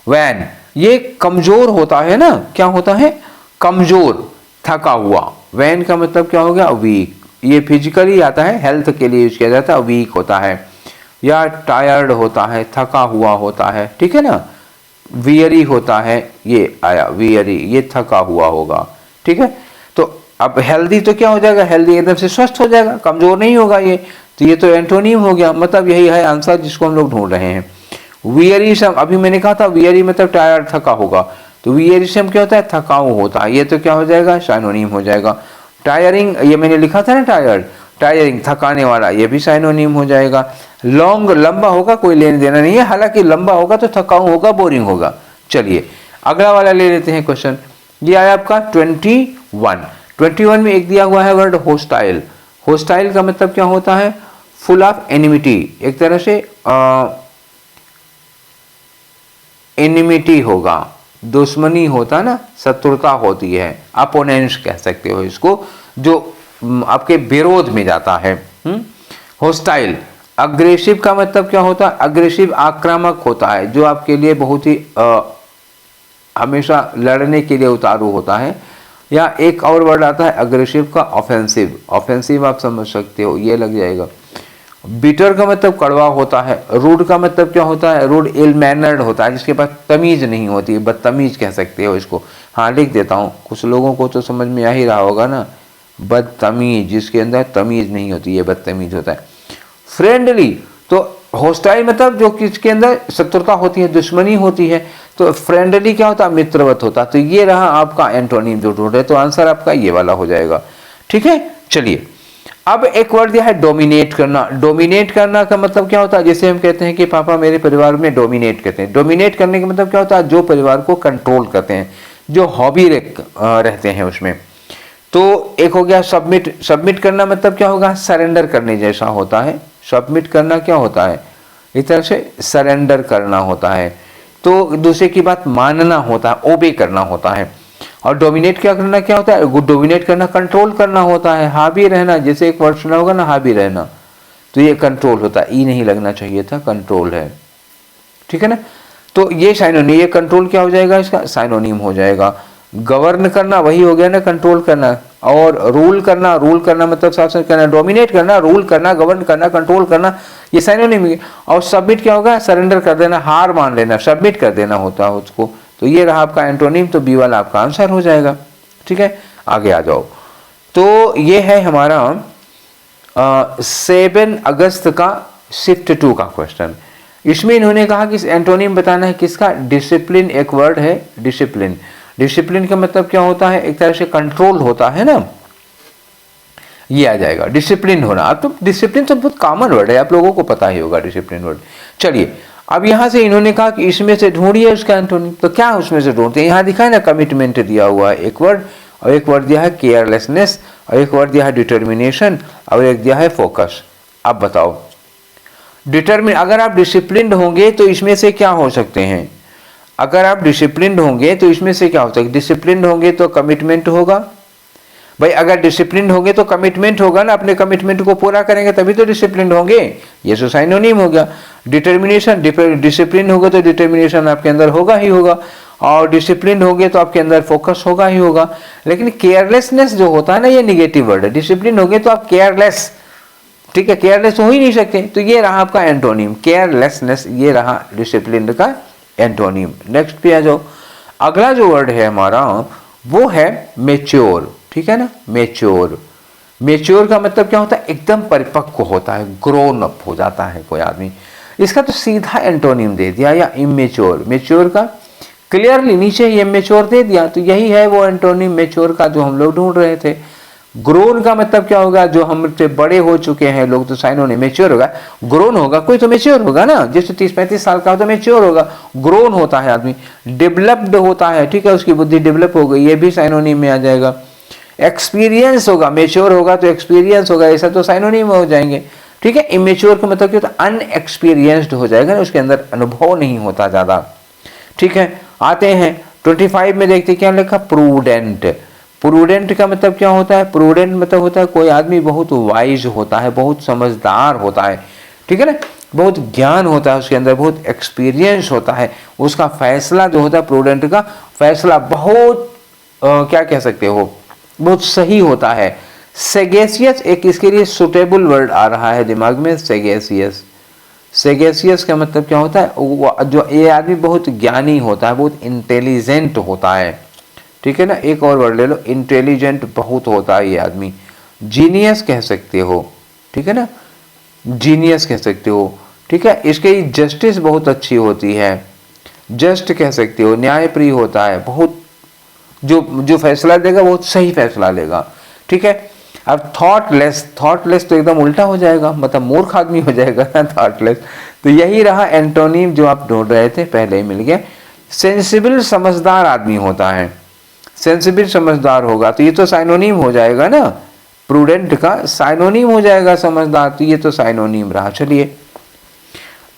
वैन ये कमजोर होता है ना, क्या होता है, कमजोर, थका हुआ। वैन का मतलब क्या हो गया, वीक। ये फिजिकली आता है, हेल्थ के लिए यूज किया जाता है, वीक होता है या टायर्ड होता है, थका हुआ होता है, ठीक है ना। वियरी होता है, ये आया वियरी, ये थका हुआ होगा, ठीक है। तो अब हेल्दी तो क्या हो जाएगा, हेल्दी एकदम से स्वस्थ हो जाएगा, कमजोर नहीं होगा ये। तो ये तो एंटोनिम हो गया, मतलब यही है आंसर जिसको हम लोग ढूंढ रहे हैं। वियरी से अभी मैंने कहा था वियरी मतलब टायर्ड, थका होगा, तो वियरी से क्या होता है, थकाऊ होता है, ये तो क्या हो जाएगा, साइनोनिम हो जाएगा। टायरिंग, ये मैंने लिखा था ना टायर्ड, टायरिंग थकाने वाला, ये भी साइनोनिम हो जाएगा। लॉन्ग लंबा होगा, कोई लेने देना नहीं है, हालांकि लंबा होगा तो थकाऊ होगा, बोरिंग होगा। चलिए अगला वाला ले लेते हैं क्वेश्चन। ये आया आपका 21 में एक दिया हुआ है वर्ड होस्टाइल। होस्टाइल का मतलब क्या होता है, फुल ऑफ एनिमिटी, एक तरह से एनिमिटी होगा, दुश्मनी होता ना, शत्रुता होती है, अपोनेंट्स कह सकते हो इसको, जो आपके विरोध में जाता है। होस्टाइल। अग्रेसिव का मतलब क्या होता है, अग्रेसिव आक्रामक होता है, जो आपके लिए बहुत ही हमेशा लड़ने के लिए उतारू होता है। या एक और वर्ड आता है अग्रेसिव का, ऑफेंसिव। ऑफेंसिव आप समझ सकते हो, ये लग जाएगा। बिटर का मतलब कड़वा होता है। रूड का मतलब क्या होता है, रूड इल मैनर्ड होता है, जिसके पास तमीज नहीं होती, बदतमीज कह सकते हो इसको। हाँ लिख देता हूँ, कुछ लोगों को तो समझ में आ ही रहा होगा ना, बदतमीज, जिसके अंदर तमीज नहीं होती, ये बदतमीज होता है। फ्रेंडली, तो होस्टाइल मतलब जो किसके अंदर शत्रुता होती है, दुश्मनी होती है। तो फ्रेंडली क्या होता है, मित्रवत होता। तो ये रहा आपका एंटोनिम जो ढूंढ रहे, तो आंसर आपका ये वाला हो जाएगा, ठीक है। चलिए अब एक वर्ड दिया है डोमिनेट करना। डोमिनेट करना का मतलब क्या होता है, जैसे हम कहते हैं कि पापा मेरे परिवार में डोमिनेट करते हैं। डोमिनेट करने का मतलब क्या होता है, जो परिवार को कंट्रोल करते हैं, जो हॉबी रहते हैं उसमें। तो एक हो गया सबमिट। सबमिट करना मतलब क्या होगा, सरेंडर करने जैसा होता है। सबमिट करना क्या होता है, एक तरह से सरेंडर करना होता है। तो दूसरे की बात मानना होता है, ओबे करना होता है। और डोमिनेट क्या करना क्या होता है, डोमिनेट करना कंट्रोल करना होता है, हावी रहना। जैसे एक वर्ड सुना होगा ना, हावी रहना, तो ये कंट्रोल होता है, ई नहीं लगना चाहिए था, कंट्रोल है, ठीक है ना। तो ये साइनोनिम, ये कंट्रोल क्या हो जाएगा, इसका साइनोनिम हो जाएगा। गवर्न करना वही हो गया ना, कंट्रोल करना। और रूल करना, रूल करना मतलब शासन करना। डोमिनेट करना, रूल करना, गवर्न करना, कंट्रोल करना, ये साइनोनिम है। और सबमिट क्या होगा, सरेंडर कर देना, हार मान लेना, सबमिट कर देना होता है उसको। तो ये रहा आपका एंटोनिम, तो बी वाला आपका आंसर हो जाएगा, ठीक है। आगे आ जाओ। तो ये है हमारा 7 अगस्त का शिफ्ट 2 का क्वेश्चन। इसमें इन्होंने कहा कि एंटोनिम बताना है किसका, डिसिप्लिन एक वर्ड है, डिसिप्लिन। डिसिप्लिन का मतलब क्या होता है, एक तरह से कंट्रोल होता है ना, ये आ जाएगा डिसिप्लिन होना। अब तो डिसिप्लिन तो बहुत कॉमन वर्ड है, आप लोगों को पता ही होगा डिसिप्लिन वर्ड। चलिए अब यहां से इन्होंने कहा कि इसमें से ढूंढिए उसका एंटोनिम। तो क्या उसमें से ढूंढते हैं, यहाँ दिखा है ना, कमिटमेंट दिया हुआ है एक वर्ड, और एक वर्ड दिया है केयरलेसनेस, और एक वर्ड दिया है डिटर्मिनेशन, और एक दिया है फोकस। अब बताओ डिटर्मिन, अगर आप डिसिप्लिन्ड होंगे तो इसमें से क्या हो सकते हैं, अगर आप डिसिप्लिन्ड होंगे तो इसमें से क्या हो सकता है, डिसिप्लिन्ड होंगे तो कमिटमेंट होगा भाई। अगर डिसिप्लिन होंगे तो कमिटमेंट होगा ना, अपने कमिटमेंट को पूरा करेंगे तभी तो डिसिप्लिन होंगे, ये तो साइनोनिम हो गया। डिटर्मिनेशन, डिसिप्लिन होगा तो डिटर्मिनेशन आपके अंदर होगा ही होगा, और डिसिप्लिन होंगे तो आपके अंदर फोकस होगा ही होगा। लेकिन केयरलेसनेस जो होता है ना, ये निगेटिव वर्ड है। डिसिप्लिन होंगे तो आप केयरलेस, ठीक है, केयरलेस हो ही नहीं सकते। तो ये रहा आपका एंटोनिम, केयरलेसनेस, ये रहा डिसिप्लिन का एंटोनिम। नेक्स्ट पे आ जाओ। अगला जो वर्ड है हमारा वो है मेच्योर, ठीक है ना, मेच्योर। मेच्योर का मतलब क्या होता है, एकदम परिपक्व होता है, ग्रोन अप हो जाता है कोई आदमी। इसका तो सीधा एंटोनिम दे दिया, या इमेच्योर। मेच्योर का क्लियरली नीचे ही इमेच्योर दे दिया, तो यही है वो एंटोनिम मेच्योर का जो हम लोग ढूंढ रहे थे। ग्रोन का मतलब क्या होगा, जो हमसे बड़े हो चुके हैं लोग, तो साइनोनिम मेच्योर होगा। ग्रोन होगा कोई तो मेच्योर होगा ना, जैसे 30-35 साल का हो तो मेच्योर होगा, ग्रोन होता है आदमी। डेवलप्ड होता है, ठीक है, उसकी बुद्धि डेवलप हो गई, ये भी साइनोनिम में आ जाएगा। एक्सपीरियंस होगा, मेच्योर होगा तो एक्सपीरियंस होगा, ऐसा तो साइनोनिम हो जाएंगे, ठीक है। इमेच्योर का मतलब क्या होता है, अनएक्सपीरियंस्ड हो जाएगा, उसके अंदर अनुभव नहीं होता ज्यादा, ठीक है। आते हैं 25 में, देखते क्या लिखा, प्रूडेंट। प्रूडेंट का मतलब क्या होता है, प्रूडेंट मतलब होता है कोई आदमी बहुत वाइज होता है, बहुत समझदार होता है, ठीक है ना, बहुत ज्ञान होता है उसके अंदर, बहुत एक्सपीरियंस होता है, उसका फैसला जो होता है प्रूडेंट का फैसला बहुत क्या कह सकते हो, बहुत सही होता है। सेगेसियस एक इसके लिए सुटेबल वर्ड आ रहा है दिमाग में, सेगेसियस। सेगेसियस का मतलब क्या होता है, जो ये आदमी बहुत ज्ञानी होता है, बहुत इंटेलिजेंट होता है, ठीक है ना। एक और वर्ड ले लो, इंटेलिजेंट बहुत होता है ये आदमी। जीनियस कह सकते हो, ठीक है ना, जीनियस कह सकते हो, ठीक है। इसके जस्टिस बहुत अच्छी होती है, जस्ट कह सकते हो, न्यायप्रिय होता है, बहुत जो जो फैसला देगा बहुत सही फैसला लेगा, ठीक है। अब थॉटलेस, थॉटलेस तो एकदम उल्टा हो जाएगा, मतलब मूर्ख आदमी हो जाएगा ना थॉटलेस। तो यही रहा एंटोनिम जो आप ढूंढ रहे थे, पहले ही मिल गया। सेंसिबल समझदार आदमी होता है, सेंसिबल समझदार होगा तो ये तो साइनोनिम हो जाएगा ना, प्रूडेंट का साइनोनिम हो जाएगा समझदार, तो ये तो साइनोनिम रहा। चलिए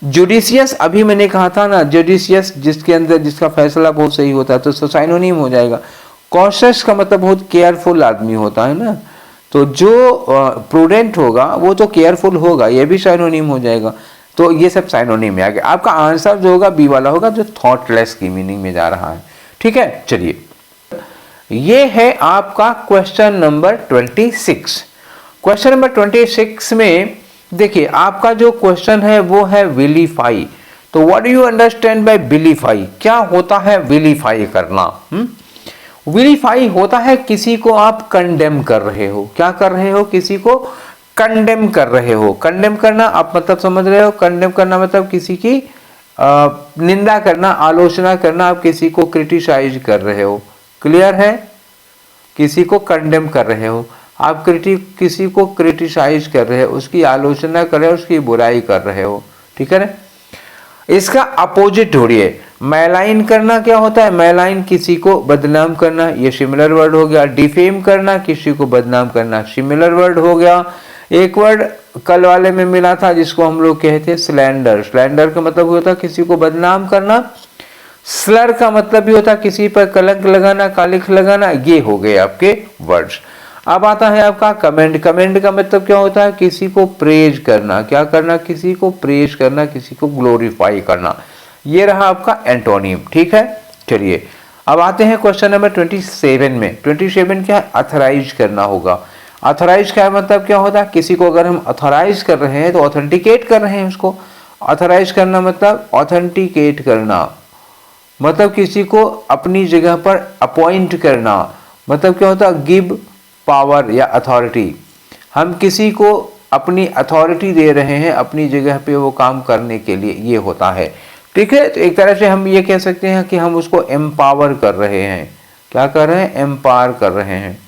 जुडिशियस, अभी मैंने कहा था ना, जुडिशियस जिसके अंदर जिसका फैसला बहुत सही होता है तो साइनोनिम हो जाएगा। कॉशियस का मतलब बहुत केयरफुल आदमी होता है ना, तो जो प्रूडेंट होगा वो तो केयरफुल होगा, ये भी साइनोनिम हो जाएगा। तो ये सब साइनोनिम में आ गया। आपका आंसर जो होगा बी वाला होगा, जो थॉटलेस की मीनिंग में जा रहा है, ठीक है। चलिए ये है आपका क्वेश्चन नंबर 26। क्वेश्चन नंबर 26 में देखिए आपका जो क्वेश्चन है वो है विलीफाई। तो what do you understand by विलीफाई, क्या होता है विलीफाई करना? विलीफाई होता है किसी को आप कंडेम कर रहे हो, क्या कर रहे हो, किसी को कंडेम कर रहे हो। कंडेम करना आप मतलब समझ रहे हो, कंडेम करना मतलब किसी की निंदा करना, आलोचना करना, आप किसी को क्रिटिसाइज कर रहे हो, क्लियर है, किसी को कंडेम कर रहे हो, आप किसी को क्रिटिसाइज कर रहे हो, उसकी आलोचना कर रहे हो, उसकी बुराई कर रहे हो, ठीक है ना। इसका अपोजिट ढूंढिए, मैलाइन करना क्या होता है, मैलाइन किसी को बदनाम करना, ये सिमिलर वर्ड हो गया। डिफेम करना किसी को बदनाम करना, सिमिलर वर्ड हो गया। एक वर्ड कल वाले में मिला था जिसको हम लोग कहते हैं स्लैंडर। स्लैंडर का मतलब होता है किसी को बदनाम करना। स्लर का मतलब भी होता है किसी पर कलंक लगाना, कालिख लगाना। ये हो गए आपके वर्ड्स। अब आता है आपका कमेंट। कमेंट का मतलब क्या होता है, किसी को प्रेज करना, क्या करना, किसी को प्रेज करना, किसी को ग्लोरीफाई करना। ये रहा आपका एंटोनिम, ठीक है। चलिए अब आते हैं क्वेश्चन नंबर 27 में। 27 क्या है, अथराइज करना होगा। अथराइज का मतलब क्या होता है, किसी को अगर हम अथराइज कर रहे हैं तो ऑथेंटिकेट कर रहे हैं उसको। अथराइज करना मतलब ऑथेंटिकेट करना, मतलब किसी को अपनी जगह पर अपॉइंट करना। मतलब क्या होता है, गिव पावर या अथॉरिटी। हम किसी को अपनी अथॉरिटी दे रहे हैं अपनी जगह पे वो काम करने के लिए, ये होता है, ठीक है। तो एक तरह से हम ये कह सकते हैं कि हम उसको एम्पावर कर रहे हैं। क्या कर रहे हैं, एम्पावर कर रहे हैं,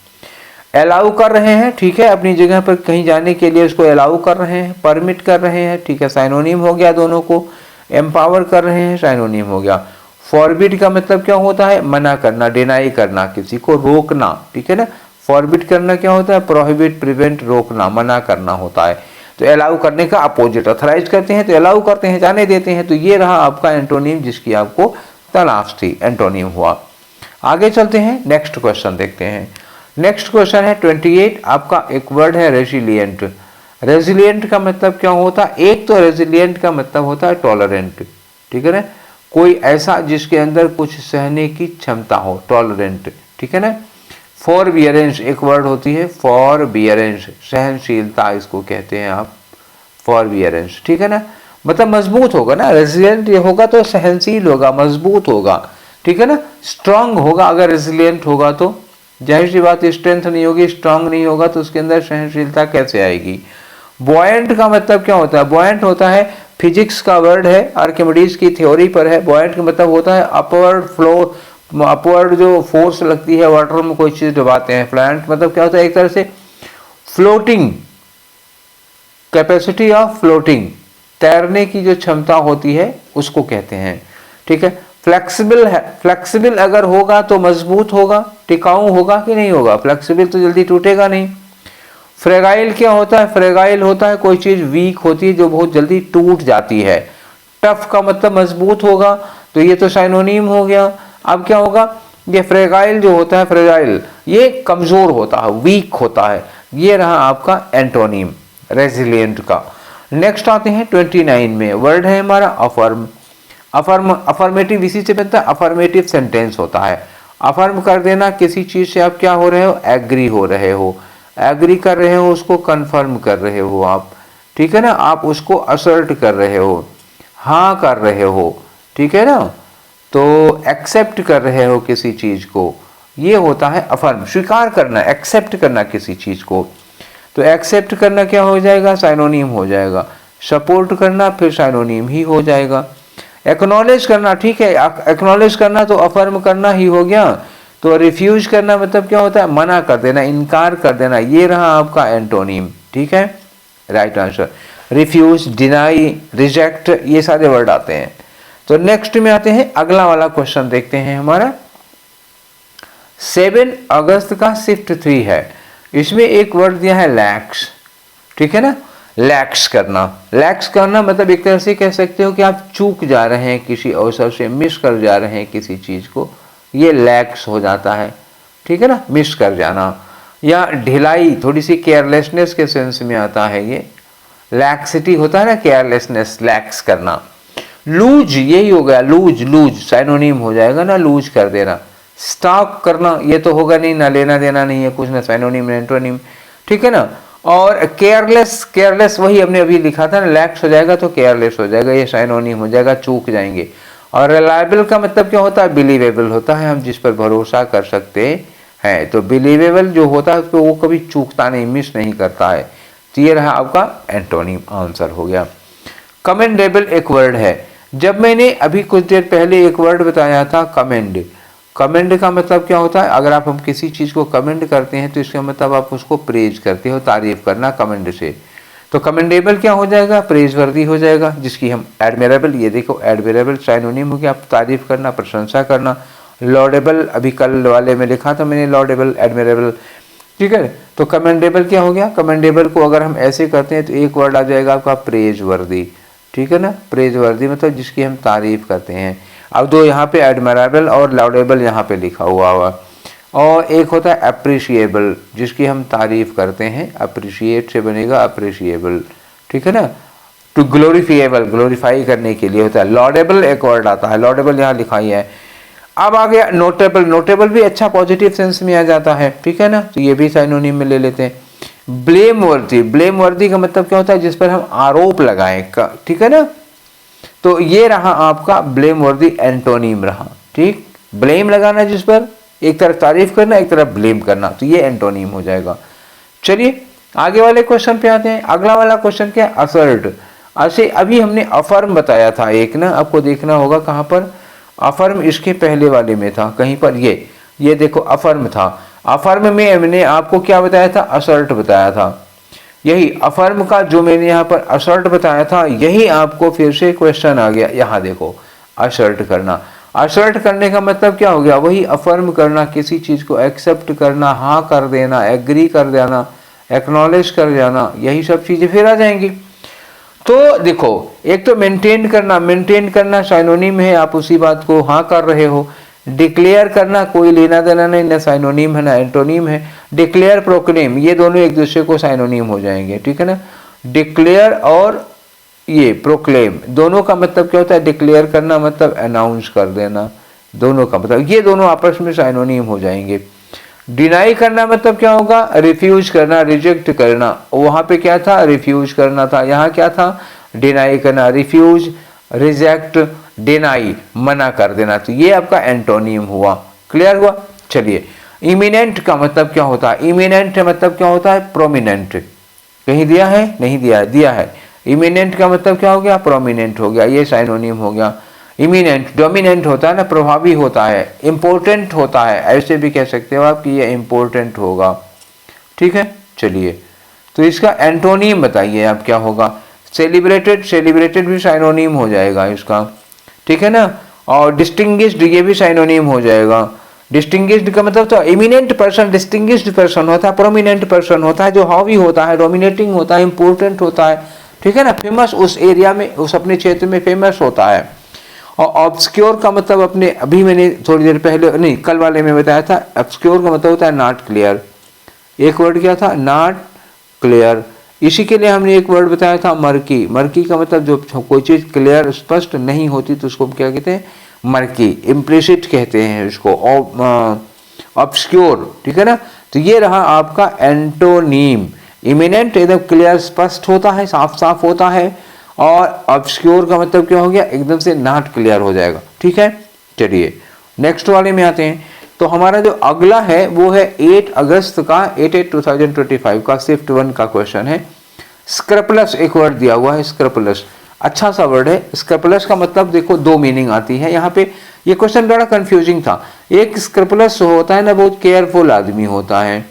अलाउ कर रहे हैं, ठीक है। अपनी जगह पर कहीं जाने के लिए उसको अलाउ कर रहे हैं, परमिट कर रहे हैं, ठीक है, साइनोनिम हो गया दोनों को। एम्पावर कर रहे हैं, साइनोनिम हो गया। फॉरबिड का मतलब क्या होता है, मना करना, डिनाई करना, किसी को रोकना, ठीक है ना। फॉरबिड करना क्या होता है, प्रोहिबिट, प्रिवेंट, रोकना, मना करना होता है। तो अलाउ करने का अपोजिट, अथराइज करते हैं तो अलाउ करते हैं, जाने देते हैं। तो ये रहा आपका एंटोनिम जिसकी आपको तलाश थी, एंटोनिम हुआ। आगे चलते हैं, नेक्स्ट क्वेश्चन देखते हैं। नेक्स्ट क्वेश्चन है 28। आपका एक वर्ड है रेजिलियंट। रेजिलियंट का मतलब क्या होता है, एक तो रेजिलियंट का मतलब होता है टॉलरेंट, ठीक है ना, कोई ऐसा जिसके अंदर कुछ सहने की क्षमता हो, टॉलरेंट, ठीक है ना। फॉरबियरेंस एक वर्ड होती है, फॉरबियरेंस, सहनशीलता इसको कहते हैं आप, फॉरबियरेंस, ठीक है ना। मतलब मजबूत होगा ना, रेजिलियंट ये होगा तो सहनशील होगा, मजबूत होगा, ठीक है ना, स्ट्रांग होगा। अगर रेजिलियंट होगा तो जाहिर सी बात, स्ट्रेंथ नहीं होगी, स्ट्रांग नहीं होगा तो उसके अंदर सहनशीलता कैसे आएगी। बॉयंट का मतलब क्या होता है, बॉयंट होता है, फिजिक्स का वर्ड है, आर्किमिडीज की थ्योरी पर है। बॉयंट का मतलब होता है अपवर्ड फ्लो, अपवर्ड जो फोर्स लगती है वाटर में कोई चीज डुबाते हैं। फ्लैंट मतलब क्या होता है, एक तरह से फ्लोटिंग, कैपेसिटी ऑफ फ्लोटिंग, तैरने की जो क्षमता होती है उसको कहते हैं। ठीक है, फ्लेक्सिबल है, फ्लेक्सिबल अगर होगा तो मजबूत होगा, टिकाऊ होगा कि नहीं होगा, फ्लेक्सिबल तो जल्दी टूटेगा नहीं। फ्रेगाइल क्या होता है, फ्रेगाइल होता है कोई चीज वीक होती है जो बहुत जल्दी टूट जाती है। टफ का मतलब मजबूत होगा, तो ये तो साइनोनिम हो गया। अब क्या होगा, ये फ्रेगाइल जो होता है, फ्रेगाइल ये कमजोर होता है, वीक होता है, ये रहा आपका एंटोनिम रेजिलिएंट का। नेक्स्ट आते हैं 29 में, वर्ड है हमारा अफर्म। अफर्मेटिव इसी से बनता है, अफर्मेटिव सेंटेंस होता है। अफर्म कर देना, किसी चीज से आप क्या हो रहे हो, एग्री हो रहे हो, एग्री कर रहे हो, उसको कंफर्म कर रहे हो आप। ठीक है ना, आप उसको असर्ट कर रहे हो, हाँ कर रहे हो। ठीक है ना, तो एक्सेप्ट कर रहे हो किसी चीज को, ये होता है अफर्म, स्वीकार करना, एक्सेप्ट करना किसी चीज को। तो एक्सेप्ट करना क्या हो जाएगा, साइनोनिम हो जाएगा। सपोर्ट करना फिर साइनोनिम ही हो जाएगा। एक्नॉलेज करना, ठीक है, एक्नॉलेज करना तो अफर्म करना ही हो गया। तो रिफ्यूज करना मतलब क्या होता है, मना कर देना, इनकार कर देना, ये रहा आपका एंटोनिम। ठीक है, right answer. Refuse, deny, reject, ये सारे वर्ड आते हैं। तो नेक्स्ट में आते हैं, अगला वाला क्वेश्चन देखते हैं हमारा। 7 अगस्त का शिफ्ट 3 है, इसमें एक वर्ड दिया है लैक्स। ठीक है ना, लैक्स करना, लैक्स करना मतलब एक तरह से कह सकते हो कि आप चूक जा रहे हैं किसी अवसर से, मिस कर जा रहे हैं किसी चीज को, ये लैक्स हो जाता है। ठीक है ना, मिस कर जाना। या ढिलाई, थोड़ी सी केयरलेसनेस के सेंस में आता है ये, लैक्सिटी होता है ना, केयरलेसनेस, लैक्स करना। लूज, यही हो गया, लूज, लूज साइनोनिम हो जाएगा ना, लूज कर देना। स्टॉक करना, ये तो होगा नहीं ना, लेना देना नहीं है कुछ ना, साइनोनिम एंटोनिम। ठीक है ना, और केयरलेस, केयरलेस वही हमने अभी लिखा था ना, लैक्स हो जाएगा तो केयरलेस हो जाएगा, ये साइनोनिम हो जाएगा, चूक जाएंगे। और रिलायबल का मतलब क्या होता है, बिलीवेबल होता है, हम जिस पर भरोसा कर सकते हैं। तो बिलीवेबल जो होता है उसको वो कभी चूकता नहीं, मिस नहीं करता है। तो ये रहा आपका एंटोनिम, आंसर हो गया। कमेंडेबल एक वर्ड है, जब मैंने अभी कुछ देर पहले एक वर्ड बताया था कमेंड। कमेंड का मतलब क्या होता है, अगर आप हम किसी चीज को कमेंड करते हैं तो इसका मतलब आप उसको प्रेज करते हो, तारीफ करना कमेंड से। तो कमेंडेबल क्या हो जाएगा, प्रेज वर्दी हो जाएगा, जिसकी हम एडमिरेबल, ये देखो एडमिरेबल साइनोनिम हो गया, आप तारीफ करना, प्रशंसा करना। लॉडेबल, अभी कल वाले में लिखा था मैंने, लॉडेबल, एडमिरेबल। ठीक है, तो कमेंडेबल क्या हो गया, कमेंडेबल को अगर हम ऐसे करते हैं तो एक वर्ड आ जाएगा आपका प्रेज वर्दी। ठीक है ना, प्रेज वर्दी मतलब जिसकी हम तारीफ करते हैं। अब दो यहाँ पे एडमराबल और लाउडेबल यहाँ पे लिखा हुआ। और एक होता है अप्रिशिएबल, जिसकी हम तारीफ करते हैं, अप्रिशिएट से बनेगा अप्रिशिएबल। ठीक है ना, टू ग्लोरीफिएबल, ग्लोरीफाई करने के लिए होता है। लॉडेबल एक वर्ड आता है, लॉडेबल यहाँ लिखाई है। अब आ गया नोटेबल, नोटेबल भी अच्छा पॉजिटिव सेंस में आ जाता है। ठीक है ना, तो ये भी साइनोनिम में ले लेते हैं। ब्लेम वर्दी, ब्लेम वर्दी का मतलब क्या होता है, जिस पर हम आरोप लगाएं। ठीक है ना, तो ये रहा आपका ब्लेम वर्दी एंटोनिम रहा। ठीक, ब्लेम लगाना जिस पर, एक तरफ तारीफ करना, एक तरफ ब्लेम करना, तो ये एंटोनिम हो जाएगा। चलिए आगे वाले क्वेश्चन पे आते हैं। अगला वाला क्वेश्चन क्या है, असर्ट। ऐसे अभी हमने अफर्म बताया था एक ना, आपको देखना होगा कहाँ पर, अफर्म इसके पहले वाले में था कहीं पर, ये देखो अफर्म था। अफर्म में हमने आपको क्या बताया था, असर्ट बताया था। यही अफर्म का जो मैंने यहाँ पर असर्ट बताया था, यही आपको फिर से क्वेश्चन आ गया। यहाँ देखो असर्ट करना, असर्ट करने का मतलब क्या हो गया, वही अफर्म करना, किसी चीज को एक्सेप्ट करना, हाँ कर देना, एग्री कर देना, एक्नॉलेज कर जाना, यही सब चीजें फिर आ जाएंगी। तो देखो, एक तो मेंटेन करना, मेंटेन करना साइनोनिम है, आप उसी बात को हाँ कर रहे हो। डिक्लेयर करना कोई लेना देना नहीं, ना साइनोनिम है ना एंटोनिम है। डिक्लेयर, प्रोक्लेम, ये दोनों एक दूसरे को साइनोनिम हो जाएंगे। ठीक है ना, डिक्लेयर और ये प्रोक्लेम दोनों का मतलब क्या होता है, डिक्लेयर करना मतलब अनाउंस कर देना, दोनों का मतलब, ये दोनों आपस में साइनोनिम हो जाएंगे। डिनाई करना मतलब क्या होगा, रिफ्यूज करना, रिजेक्ट करना। वहां पे क्या था, रिफ्यूज करना था, यहाँ क्या था, डिनाई करना। रिफ्यूज, रिजेक्ट, डिनाई, मना कर देना, तो ये आपका एंटोनिम हुआ। क्लियर हुआ। चलिए, इमिनेंट का मतलब क्या होता है, इमिनेंट मतलब क्या होता है, प्रोमिनेंट। कहीं दिया है, नहीं दिया है, दिया है। इमिनेंट का मतलब क्या हो गया, प्रोमिनेंट हो गया, ये साइनोनिम हो गया। इमिनेंट, डोमिनेंट होता है ना, प्रभावी होता है, इंपॉर्टेंट होता है, ऐसे भी कह सकते हो आप कि ये इंपॉर्टेंट होगा। ठीक है, चलिए तो इसका एंटोनीम बताइए आप क्या होगा। सेलिब्रेटेड, सेलिब्रेटेड भी साइनोनीम हो जाएगा इसका, ठीक है ना। और डिस्टिंग्विश्ड ये भी साइनोनीम हो जाएगा। डिस्टिंग्विश्ड का मतलब तो इमिनेंट पर्सन, डिस्टिंग्विश्ड पर्सन होता है, प्रोमिनेंट पर्सन होता है, जो हावी होता है, डोमिनेटिंग होता है, इंपॉर्टेंट होता है, ठीक है ना। फेमस, उस एरिया में, उस अपने क्षेत्र में फेमस होता है। और ऑब्सक्योर का मतलब अपने, अभी मैंने थोड़ी देर पहले, नहीं कल वाले में बताया था, ऑब्सक्योर का मतलब होता है नॉट क्लियर। एक वर्ड क्या था, नॉट क्लियर। इसी के लिए हमने एक वर्ड बताया था मर्की। मर्की का मतलब जो कोई चीज़ क्लियर, स्पष्ट नहीं होती तो उसको क्या कहते हैं, मर्की। इम्प्लिसिट कहते हैं उसको, ऑब्सक्योर, ठीक है ना। तो ये रहा आपका एंटोनीम। इमिनेंट एकदम क्लियर, स्पष्ट होता है, साफ साफ होता है। और ऑब्सक्योर का मतलब क्या हो गया, एकदम से नॉट क्लियर हो जाएगा, ठीक है। चलिए नेक्स्ट वाले में आते हैं। तो हमारा जो अगला है वो है 8 अगस्त का, 8/8/2025 का शिफ्ट 1 का क्वेश्चन है। स्क्रैपलस एक वर्ड दिया हुआ है, स्क्रैपलस अच्छा सा वर्ड है। स्क्रैपलस का मतलब देखो दो मीनिंग आती है यहाँ पे। ये क्वेश्चन बड़ा कंफ्यूजिंग था। एक स्क्रैपलस होता है ना, बहुत केयरफुल आदमी होता है।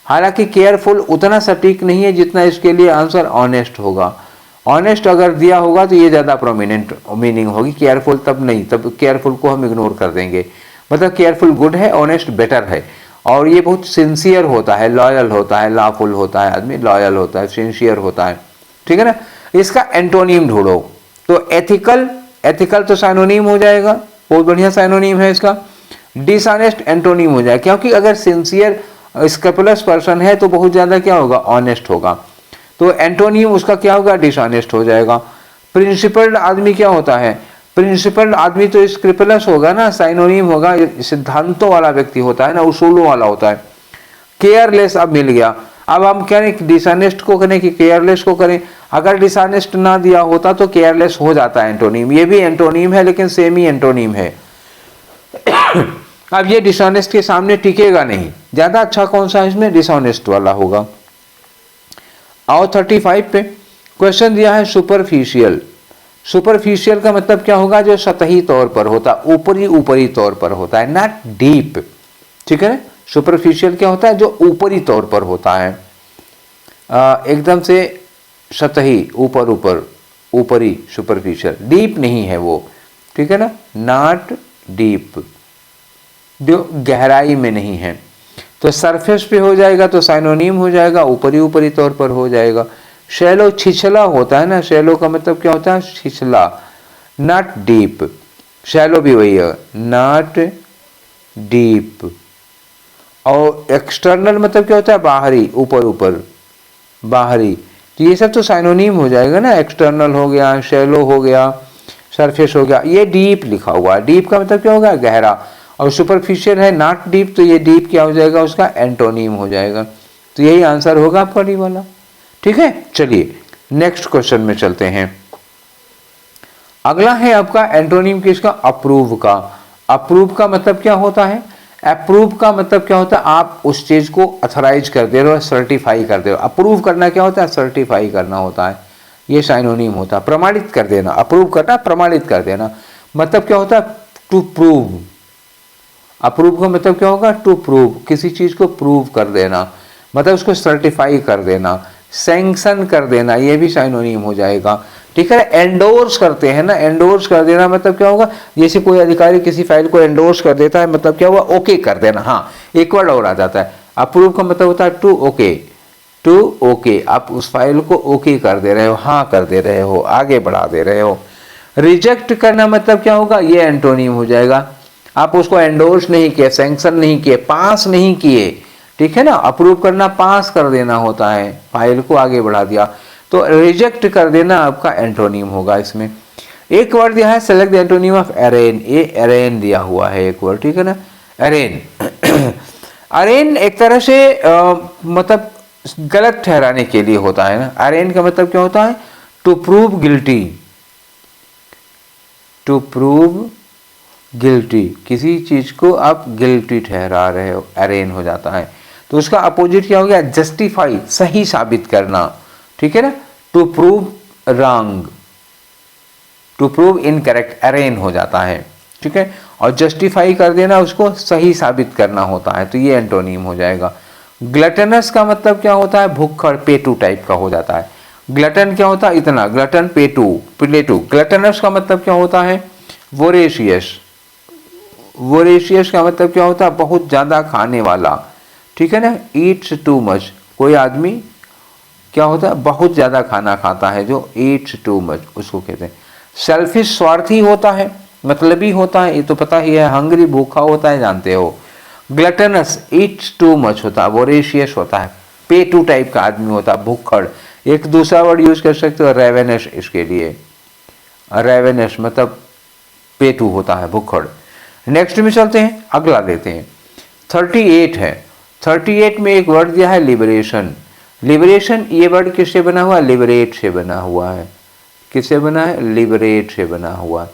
हालांकि केयरफुल उतना सटीक नहीं है जितना इसके लिए आंसर ऑनेस्ट होगा। ऑनेस्ट अगर दिया होगा तो ये ज़्यादा प्रोमिनेंट मीनिंग होगी, केयरफुल तब नहीं, तब केयरफुल को हम इग्नोर कर देंगे। मतलब केयरफुल गुड है, ऑनेस्ट बेटर है। और ये बहुत सिंसियर होता है, लॉयल होता है, लॉफुल होता है आदमी, लॉयल होता है, सिंसियर होता है, ठीक है ना। इसका एंटोनीम ढूंढो। तो एथिकल, एथिकल तो साइनोनीम हो जाएगा, बहुत बढ़िया साइनोनीम है इसका। डिसऑनेस्ट एंटोनीम हो जाएगा, क्योंकि अगर सिंसियर स्क्रैपलस पर्सन है तो बहुत ज़्यादा क्या होगा, ऑनेस्ट होगा। तो एंटोनीम उसका क्या होगा, डिसऑनेस्ट हो जाएगा। प्रिंसिपल्ड आदमी क्या होता है, प्रिंसिपल्ड आदमी तो स्क्रैपलस होगा ना, साइनोनीम होगा, सिद्धांतों वाला व्यक्ति होता है ना, उसूलों वाला होता है। केयरलेस अब मिल गया। अब हम करें डिसऑनेस्ट को करें कि केयरलेस को करें। अगर डिसऑनेस्ट ना दिया होता तो केयरलेस हो जाता है एंटोनीम। ये भी एंटोनीम है लेकिन सेम ही एंटोनीम है। अब ये डिसऑनेस्ट के सामने टिकेगा नहीं। ज्यादा अच्छा कौन सा इसमें, डिसऑनेस्ट वाला होगा। आओ 35 पे क्वेश्चन दिया है सुपरफिशियल। सुपरफिशियल का मतलब क्या होगा, जो सतही तौर पर होता है, ऊपरी ऊपरी तौर पर होता है, नॉट डीप, ठीक है। सुपरफिशियल क्या होता है, जो ऊपरी तौर पर होता है, एकदम से सतही, ऊपर ऊपर, ऊपरी, सुपरफिशियल, डीप नहीं है वो, ठीक है ना, नॉट डीप, जो गहराई में नहीं है। तो सरफेस पे हो जाएगा तो साइनोनीम हो जाएगा, ऊपरी ऊपरी तौर पर हो जाएगा। शैलो छिछला होता है ना, शैलो का मतलब क्या होता है, छिछला, नॉट डीप। शैलो भी वही है, नॉट डीप। और एक्सटर्नल मतलब क्या होता है, बाहरी, ऊपर ऊपर, बाहरी। तो ये सब तो साइनोनीम हो जाएगा ना, एक्सटर्नल हो गया, शैलो हो गया, सरफेस हो गया। ये डीप लिखा हुआ है, डीप का मतलब क्या होगा, गहरा। और सुपरफिशियल है, नॉट डीप, तो ये डीप क्या हो जाएगा, उसका एंटोनीम हो जाएगा। तो यही आंसर होगा आपका डी वाला, ठीक है। चलिए नेक्स्ट क्वेश्चन में चलते हैं। अगला है आपका एंटोनीम किसका, अप्रूव का। अप्रूव का मतलब क्या होता है, अप्रूव का मतलब क्या होता है, आप उस चीज को अथोराइज कर दे रहे हो, सर्टिफाई कर दे रहे हो। अप्रूव करना क्या होता है, सर्टिफाई करना होता है, ये साइनोनीम होता है। प्रमाणित कर देना, अप्रूव करना, प्रमाणित कर देना, मतलब क्या होता है, टू प्रूव। अप्रूव का मतलब क्या होगा, टू प्रूव, किसी चीज को प्रूव कर देना, मतलब उसको सर्टिफाई कर देना, सैंक्शन कर देना, ये भी साइनोनीम हो जाएगा, ठीक है। एंडोर्स करते हैं ना, एंडोर्स कर देना मतलब क्या होगा, जैसे कोई अधिकारी किसी फाइल को एंडोर्स कर देता है, मतलब क्या हुआ, ओके कर देना। हाँ, एक वर्ड और आ जाता है, अप्रूव का मतलब होता है टू ओके, टू ओके। आप उस फाइल को ओके कर दे रहे हो, हाँ कर दे रहे हो, आगे बढ़ा दे रहे हो। रिजेक्ट करना मतलब क्या होगा, ये एंटोनीम हो जाएगा, आप उसको एंडोर्स नहीं किए, सैंक्शन नहीं किए, पास नहीं किए, ठीक है ना। अप्रूव करना पास कर देना होता है, फाइल को आगे बढ़ा दिया। तो रिजेक्ट कर देना आपका एंटोनीम होगा इसमें। एक वर्ड दिया है, सेलेक्ट द एंटोनीम ऑफ अरेन। ये अरेन दिया हुआ है एक वर्ड, ठीक है ना, अरेन। अरेन एक तरह से मतलब गलत ठहराने के लिए होता है ना। अरेन का मतलब क्या होता है, to prove guilty, to prove guilty, किसी चीज को आप गिल्टी ठहरा रहे हो, अरेन हो जाता है। तो उसका अपोजिट क्या हो गया, जस्टिफाई, सही साबित करना, ठीक है ना। To prove wrong, to prove incorrect, अरेन हो जाता है, ठीक है। और जस्टिफाई कर देना, उसको सही साबित करना होता है, तो ये एंटोनीम हो जाएगा। ग्लटनस का मतलब क्या होता है, भुक्खड़, पेटू टाइप का हो जाता है। ग्लटन क्या होता है, इतना, ग्लटन पेटू, प्लेटू। ग्लटनस का मतलब क्या होता है, वोरेशियस। वोरेशियस का मतलब क्या होता है, बहुत ज्यादा खाने वाला, ठीक है ना। ईट्स टू मच, कोई आदमी क्या होता है, बहुत ज्यादा खाना खाता है, जो ईट्स टू मच उसको कहते हैं। सेल्फिश, स्वार्थी होता है, मतलबी होता है, ये तो पता ही है। हंग्री, भूखा होता है, जानते हो। ग्लटनस, ईट्स टू मच होता है, वोरेशियस होता है, पेटू टाइप का आदमी होता है, भुक्खड़। एक दूसरा वर्ड यूज कर सकते हो, रेवेनस, इसके लिए। रेवेनस मतलब पेटू होता है, भुक्खड़। नेक्स्ट में चलते हैं, अगला लेते हैं। 38 है। 38 में एक वर्ड दिया है, लिबरेशन। लिबरेशन, ये वर्ड किससे बना हुआ है, लिबरेट से बना हुआ है। किससे बना है, लिबरेट से बना हुआ है।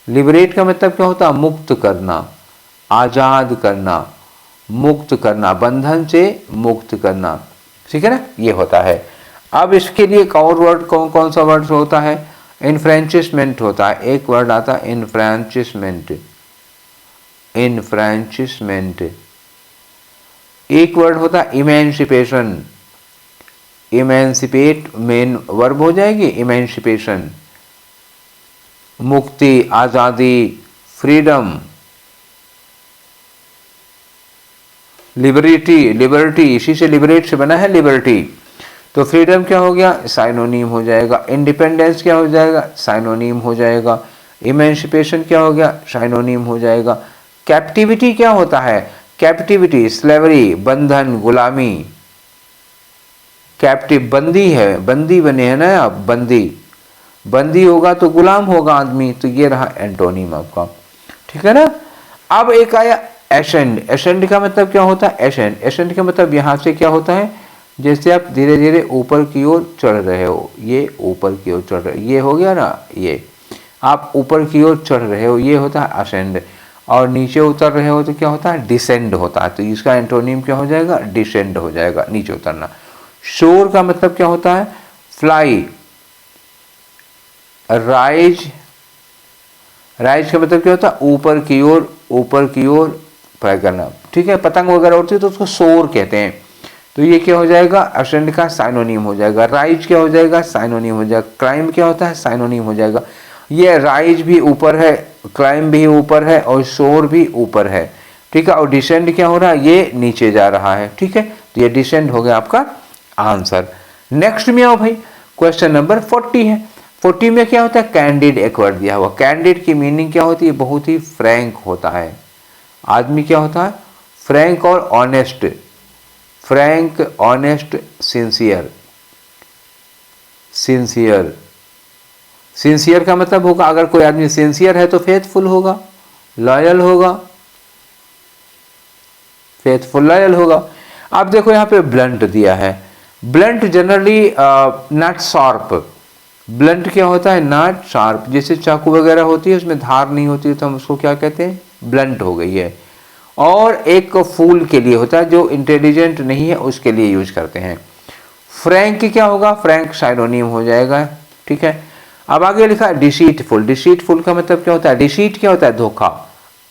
लिबरेट का मतलब क्या होता है, मुक्त करना, आजाद करना, मुक्त करना, बंधन से मुक्त करना, ठीक है ना, ये होता है। अब इसके लिए एक और वर्ड, कौन कौन सा वर्ड होता है, इनफ्रेंचिसमेंट होता है। एक वर्ड आता है इनफ्रेंचिसमेंट, इनफ्रेंचिसमेंट। एक वर्ड होता है इमेंसिपेशन, इमेंसिपेट मेन वर्ब हो जाएगी, इमेंसिपेशन, मुक्ति, आजादी, फ्रीडम। लिबर्टी, लिबर्टी इसी से, लिबरेट से बना है, लिबर्टी। तो फ्रीडम क्या हो गया, साइनोनिम हो जाएगा। इंडिपेंडेंस क्या हो जाएगा, साइनोनिम हो जाएगा। इमेंसिपेशन क्या हो गया, साइनोनिम हो जाएगा। कैप्टिविटी क्या होता है, कैप्टिविटी, स्लेवरी, बंधन, गुलामी। कैप्टिव, बंदी है, बंदी बने हैं ना आप, बंदी, बंदी होगा तो गुलाम होगा आदमी, तो ये रहा एंटोनिम आपका, ठीक है ना। अब एक आया एसेंड। एसेंड का मतलब क्या होता है, एसेंड, एसेंड का मतलब यहां से क्या होता है, जैसे आप धीरे धीरे ऊपर की ओर चढ़ रहे हो, ये ऊपर की ओर चढ़ रहे, ये हो गया ना, ये आप ऊपर की ओर चढ़ रहे हो, ये होता है असेंड। और नीचे उतर रहे हो तो क्या होता है, डिसेंड होता है। तो इसका एंटोनिम क्या हो जाएगा, डिसेंड हो जाएगा, नीचे उतरना। शोर का मतलब क्या होता है, फ्लाई, राइज। राइज का मतलब क्या होता है, ऊपर की ओर, ऊपर की ओर फ्लाई करना, ठीक है। पतंग वगैरह उड़ती है तो उसको शोर कहते हैं। तो ये क्या हो जाएगा, असेंड का साइनोनिम हो जाएगा। राइज क्या हो जाएगा, साइनोनिम हो जाएगा। क्लाइम क्या होता है, साइनोनिम हो जाएगा। ये राइज भी ऊपर है, क्लाइम भी ऊपर है, और शोर भी ऊपर है, ठीक है। और डिसेंड क्या हो रहा है, ये नीचे जा रहा है, ठीक है। तो ये डिसेंड हो गया आपका आंसर। नेक्स्ट में आओ भाई, क्वेश्चन नंबर 40 है। 40 में क्या होता है, कैंडिड, एक वर्ड दिया हुआ। कैंडिड की मीनिंग क्या होती है, बहुत ही फ्रैंक होता है आदमी, क्या होता है, फ्रैंक और honest. Frank, honest, sincere. Sincere, sincere का मतलब होगा, अगर कोई आदमी सिंसियर है तो फेथफुल होगा, लॉयल होगा, फेथफुल लॉयल होगा। अब देखो यहाँ पे ब्लंट दिया है। Blunt generally not sharp. Blunt क्या होता है, नॉट शार्प। जैसे चाकू वगैरह होती है उसमें धार नहीं होती, तो हम उसको क्या कहते हैं, ब्लंट हो गई है। और एक फूल के लिए होता है, जो इंटेलिजेंट नहीं है उसके लिए यूज करते हैं। फ्रैंक क्या होगा, फ्रैंक साइनोनिम हो जाएगा, ठीक है। अब आगे लिखा है डिसीटफुल। डिसीटफुल का मतलब क्या होता है, डिसीट क्या होता है, धोखा,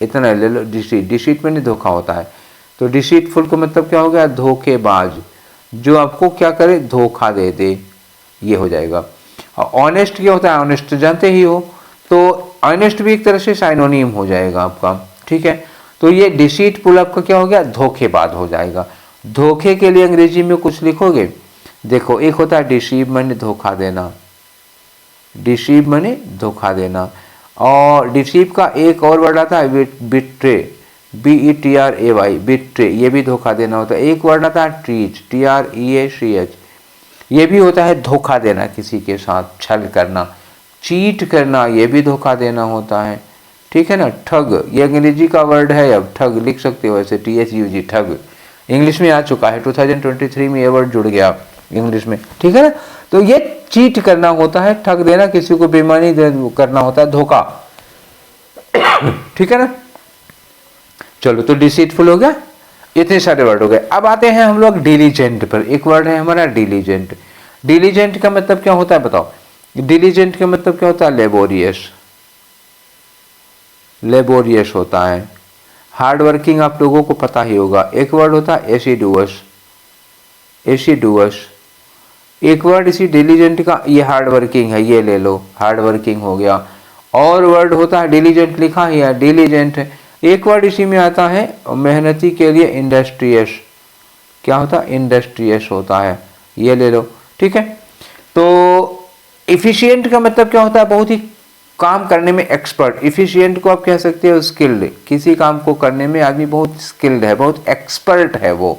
इतना ले लो, डिसीट, डिसीट में नहीं धोखा होता है। तो डिसीटफुल का मतलब क्या हो गया, धोखेबाज, जो आपको क्या करे, धोखा दे दे, ये हो जाएगा। और ऑनेस्ट क्या होता है, ऑनेस्ट जानते ही हो, तो ऑनेस्ट भी एक तरह से साइनोनिम हो जाएगा आपका, ठीक है। तो ये डिसीटफुल आपका क्या हो गया, धोखेबाज हो जाएगा। धोखे के लिए अंग्रेजी में कुछ लिखोगे, देखो एक होता है डिसीव, माने धोखा देना, डिसीव माने धोखा देना। और डिसीव का एक और वर्ड आता है बिट्रे, BETRAY, बिट्रे, ये भी धोखा देना होता है। एक वर्ड आता है ट्रीच, TREACH, ये भी होता है धोखा देना, किसी के साथ छल करना। चीट करना, ये भी धोखा देना होता है, ठीक है ना। ठग, ये अंग्रेजी का वर्ड है, अब ठग लिख सकते हो ऐसे, THUG, ठग। इंग्लिश में आ चुका है, 2023 में ये वर्ड जुड़ गया इंग्लिश में, ठीक है ना। तो ये चीट करना होता है, ठग देना, किसी को बेईमानी करना होता है, धोखा, ठीक है ना। चलो, तो डिसीटफुल हो गया, इतने सारे वर्ड हो गए। अब आते हैं हम लोग डिलीजेंट पर। एक वर्ड है हमारा डिलीजेंट। डिलीजेंट का मतलब क्या होता है बताओ, डिलीजेंट का मतलब क्या होता है, लेबोरियस, लेबोरियस होता है। हार्ड वर्किंग आप लोगों को पता ही होगा। एक वर्ड होता है एसिडुअस, एसिडुअस। एक वर्ड इसी डिलीजेंट का, ये हार्ड वर्किंग है, ये ले लो, हार्ड वर्किंग हो गया। और वर्ड होता है डिलीजेंट, लिखा ही है डिलीजेंट है। एक वर्ड इसी में आता है मेहनती के लिए, इंडस्ट्रियस। क्या होता है? इंडस्ट्रियस होता है, ये ले लो, ठीक है। तो इफिशिएंट का मतलब क्या होता है? बहुत ही काम करने में एक्सपर्ट। इफिशिएंट को आप कह सकते हो स्किल्ड, किसी काम को करने में आदमी बहुत स्किल्ड है, बहुत एक्सपर्ट है वो,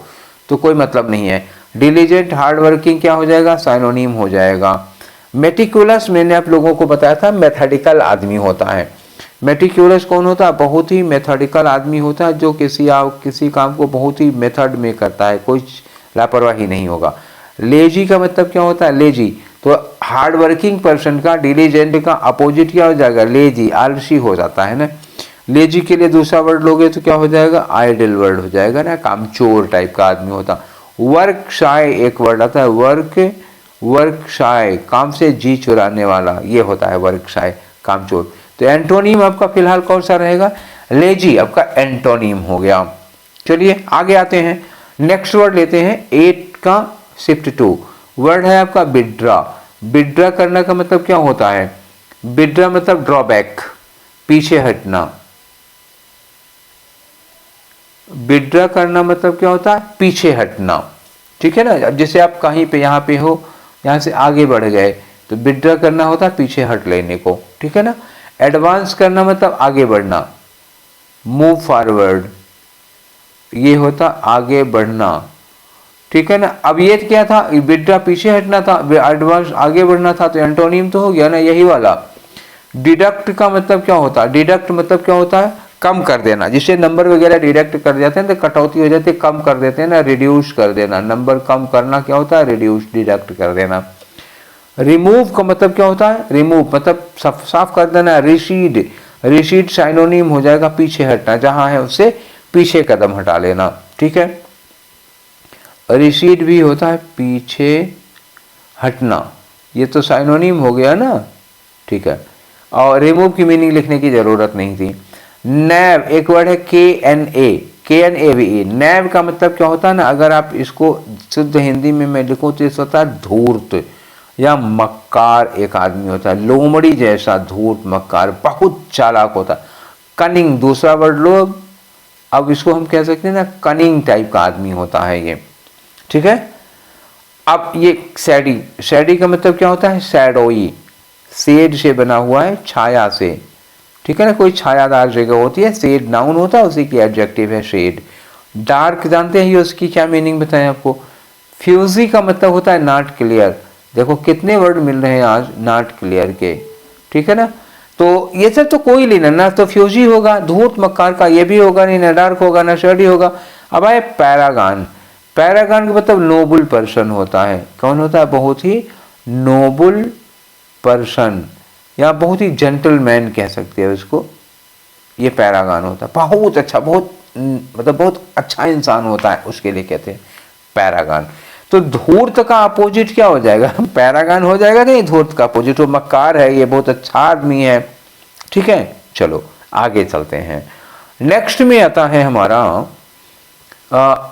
तो कोई मतलब नहीं है। डिलीजेंट हार्ड वर्किंग क्या हो जाएगा? साइनोनिम हो जाएगा। मेटिकुलस मैंने आप लोगों को बताया था मेथडिकल आदमी होता है। मेटिकुलस कौन होता है? बहुत ही मेथडिकल आदमी होता है, जो किसी काम को बहुत ही मेथड में करता है, कोई लापरवाही नहीं होगा। लेजी का मतलब क्या होता है? लेजी, तो हार्ड वर्किंग पर्सन का, डिलीजेंट का अपोजिट क्या हो जाएगा? लेजी, आलसी हो जाता है ना। लेजी के लिए दूसरा वर्ड लोगे तो क्या हो जाएगा? आइडल वर्ड हो जाएगा ना, कामचोर टाइप का आदमी होता। वर्क शाय एक वर्ड आता है, वर्क शाय, काम से जी चुराने वाला, ये होता है वर्क शाय, कामचोर। तो एंटोनीम आपका फिलहाल कौन सा रहेगा? लेजी आपका एंटोनीम हो गया। चलिए आगे आते हैं, नेक्स्ट वर्ड लेते हैं 8 का शिफ्ट 2। वर्ड है आपका विड्रा। विड्रा करने का मतलब क्या होता है? विड्रा मतलब ड्रॉबैक, पीछे हटना। विड्रा करना मतलब क्या होता है? पीछे हटना, ठीक है ना। अब जैसे आप कहीं पे यहाँ पे हो, यहाँ से आगे बढ़ गए, तो विड्रा करना होता है पीछे हट लेने को, ठीक है ना। एडवांस करना मतलब आगे बढ़ना, मूव फॉरवर्ड, ये होता आगे बढ़ना, ठीक है ना। अब ये क्या था? विड्रा पीछे हटना था, एडवांस आगे बढ़ना था, तो एंटोनिम तो हो गया ना यही वाला। डिडक्ट का मतलब क्या होता है? डिडक्ट मतलब क्या होता है? कम कर देना। जिससे नंबर वगैरह डिडक्ट कर जाते हैं तो कटौती हो जाती है, कम कर देते हैं ना, रिड्यूस कर देना। नंबर कम करना क्या होता है? रिड्यूस, डिडक्ट कर देना। रिमूव का मतलब क्या होता है? रिमूव मतलब साफ कर देना। रिसीड, रिसीड साइनोनिम हो जाएगा पीछे हटना, जहां है उससे पीछे कदम हटा लेना, ठीक है। रिसीड भी होता है पीछे हटना, ये तो साइनोनिम हो गया ना, ठीक है। और रिमूव की मीनिंग लिखने की जरूरत नहीं थी। नैव एक वर्ड है KNAVE। नैव का मतलब क्या होता है ना, अगर आप इसको शुद्ध हिंदी में मैं लिखूं तो इसका होता है धूर्त या मक्कार। एक आदमी होता है लोमड़ी जैसा, धूर्त, मक्कार, बहुत चालाक होता है। कनिंग दूसरा वर्ड लो, अब इसको हम कह सकते हैं ना कनिंग टाइप का आदमी होता है ये, ठीक है। अब ये सैडी, सैडी का मतलब क्या होता है? सैडोई, शेड से बना हुआ है, छाया से, ठीक है ना। कोई छायादार जगह होती है, शेड नाउन होता है, उसी की एडजेक्टिव है शेड। डार्क जानते हैं, उसकी क्या मीनिंग बताएं आपको? फ्यूजी का मतलब होता है नॉट क्लियर। देखो कितने वर्ड मिल रहे हैं आज नॉट क्लियर के, ठीक है ना। तो ये सब तो कोई लेना ना, तो फ्यूजी होगा, धूर्त मक्कार का ये भी होगा नहीं, ना डार्क होगा ना शेडी होगा। अब आए पैरागान। पैरागान का मतलब नोबल पर्सन होता है। कौन होता है? बहुत ही नोबल पर्सन, या बहुत ही जेंटलमैन कह सकते हैं उसको, ये पैरागान होता है। बहुत अच्छा, बहुत मतलब बहुत अच्छा इंसान होता है, उसके लिए कहते हैं पैरागान। तो धूर्त का अपोजिट क्या हो जाएगा? पैरागान हो जाएगा नहीं, धूर्त का अपोजिट वो मक्कार है, ये बहुत अच्छा आदमी है, ठीक है। चलो आगे चलते हैं, नेक्स्ट में आता है हमारा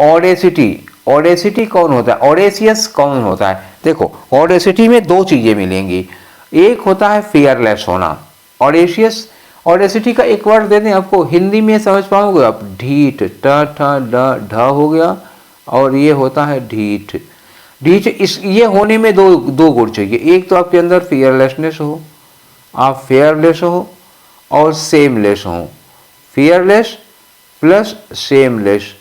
ऑडेसिटी। ऑडेसिटी कौन होता है? ऑडेसियस कौन होता है? देखो ऑडेसिटी में दो चीजें मिलेंगी, एक होता है फियरलेस होना। ऑडेशियस, ऑडेसिटी का एक वर्ड दे दें आपको, हिंदी में समझ पाओगे आप, ढीठ, ढ हो गया, और ये होता है ढीठ। ढीठ, इस ये होने में दो गुण चाहिए। एक तो आपके अंदर फियरलेसनेस हो, आप फेयरलेस हो और सेमलेस हो। फियरलेस प्लस सेमलेस,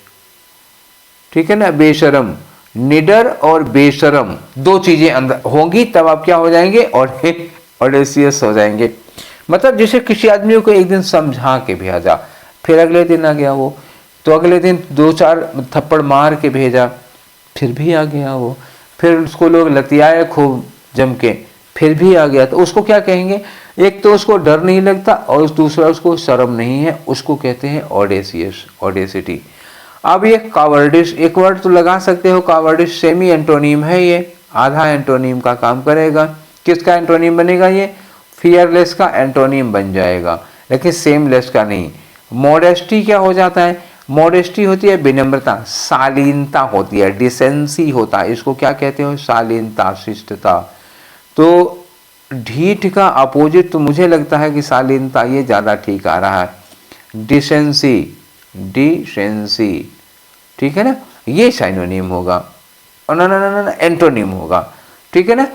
ठीक है ना। बेशरम, निडर और बेशरम, दो चीजें अंदर होंगी तब आप क्या हो जाएंगे? ऑडेसियस हो जाएंगे। मतलब जैसे किसी आदमी को एक दिन समझा के भेजा, फिर अगले दिन आ गया वो, तो अगले दिन 2-4 थप्पड़ मार के भेजा, फिर भी आ गया वो, फिर उसको लोग लतियाए खूब जम के, फिर भी आ गया, तो उसको क्या कहेंगे? एक तो उसको डर नहीं लगता और दूसरा उसको शर्म नहीं है, उसको कहते हैं ऑडेसियस, ऑडेसिटी। अब ये कावर्डिश, एक वर्ड तो लगा सकते हो, कावर्डिश सेमी एंटोनीम है, ये आधा एंटोनीम का काम करेगा। किसका एंटोनीम बनेगा? ये फियरलेस का एंटोनीम बन जाएगा, लेकिन सेमलेस का नहीं। मॉडेस्टी क्या हो जाता है? मॉडेस्टी होती है विनम्रता, शालीनता होती है, डिसेंसी होता है, इसको क्या कहते हो, शालीनता, शिष्टता। तो ढीठ का अपोजिट तो मुझे लगता है कि शालीनता, ये ज़्यादा ठीक आ रहा है, डिसेंसी, डिसेंसी, ठीक है ना, ये साइनोनिम होगा, ना ना ना ना एंटोनिम होगा, ठीक है ना।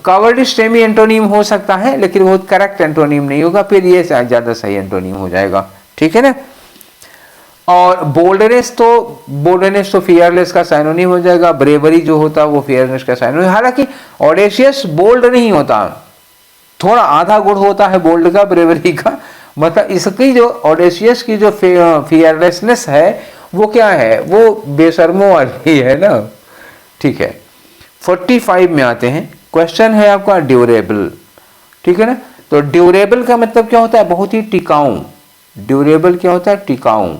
कवर्डिश सेमी एंटोनिम हो सकता है लेकिन वो करेक्ट एंटोनिम नहीं होगा, फिर ये ज़्यादा सही एंटोनिम हो जाएगा, ठीक है ना। और बोल्डनेस तो फियरलेस का साइनोनिम हो जाएगा, ब्रेवरी जो होता है वो फियरनेस का साइनोनिम। हालांकि ऑडेशियस बोल्ड नहीं होता, थोड़ा आधा गुण होता है बोल्ड का, ब्रेवरी का, मतलब इसकी जो ऑडेशियस की जो फियरलेसनेस है वो क्या है, वो बेशर्मों वाली है ना, ठीक है। 45 में आते हैं, क्वेश्चन है आपका ड्यूरेबल, ठीक है ना। तो ड्यूरेबल का मतलब क्या होता है, बहुत ही टिकाऊ। ड्यूरेबल क्या होता है, टिकाऊ।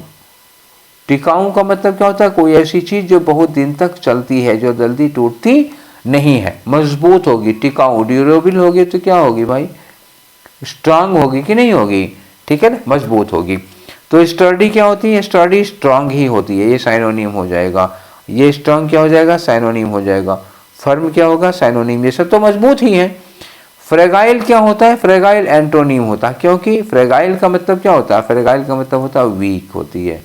टिकाऊ का मतलब क्या होता है, कोई ऐसी चीज जो बहुत दिन तक चलती है, जो जल्दी टूटती नहीं है, मजबूत होगी, टिकाऊ। ड्यूरेबल होगी तो क्या होगी भाई, स्ट्रांग होगी कि नहीं होगी, ठीक है ना, मजबूत होगी। तो स्टर्डी क्या होती है, स्टर्डी स्ट्रांग ही होती है, ये साइनोनिम हो जाएगा। ये स्ट्रांग क्या हो जाएगा, साइनोनिम हो जाएगा। फर्म क्या होगा, साइनोनिम, ये सब तो मजबूत ही है। फ्रेगाइल क्या होता है, फ्रेगाइल एंटोनिम होता है, क्योंकि फ्रेगाइल का मतलब क्या होता है, फ्रेगाइल का मतलब होता है वीक होती है,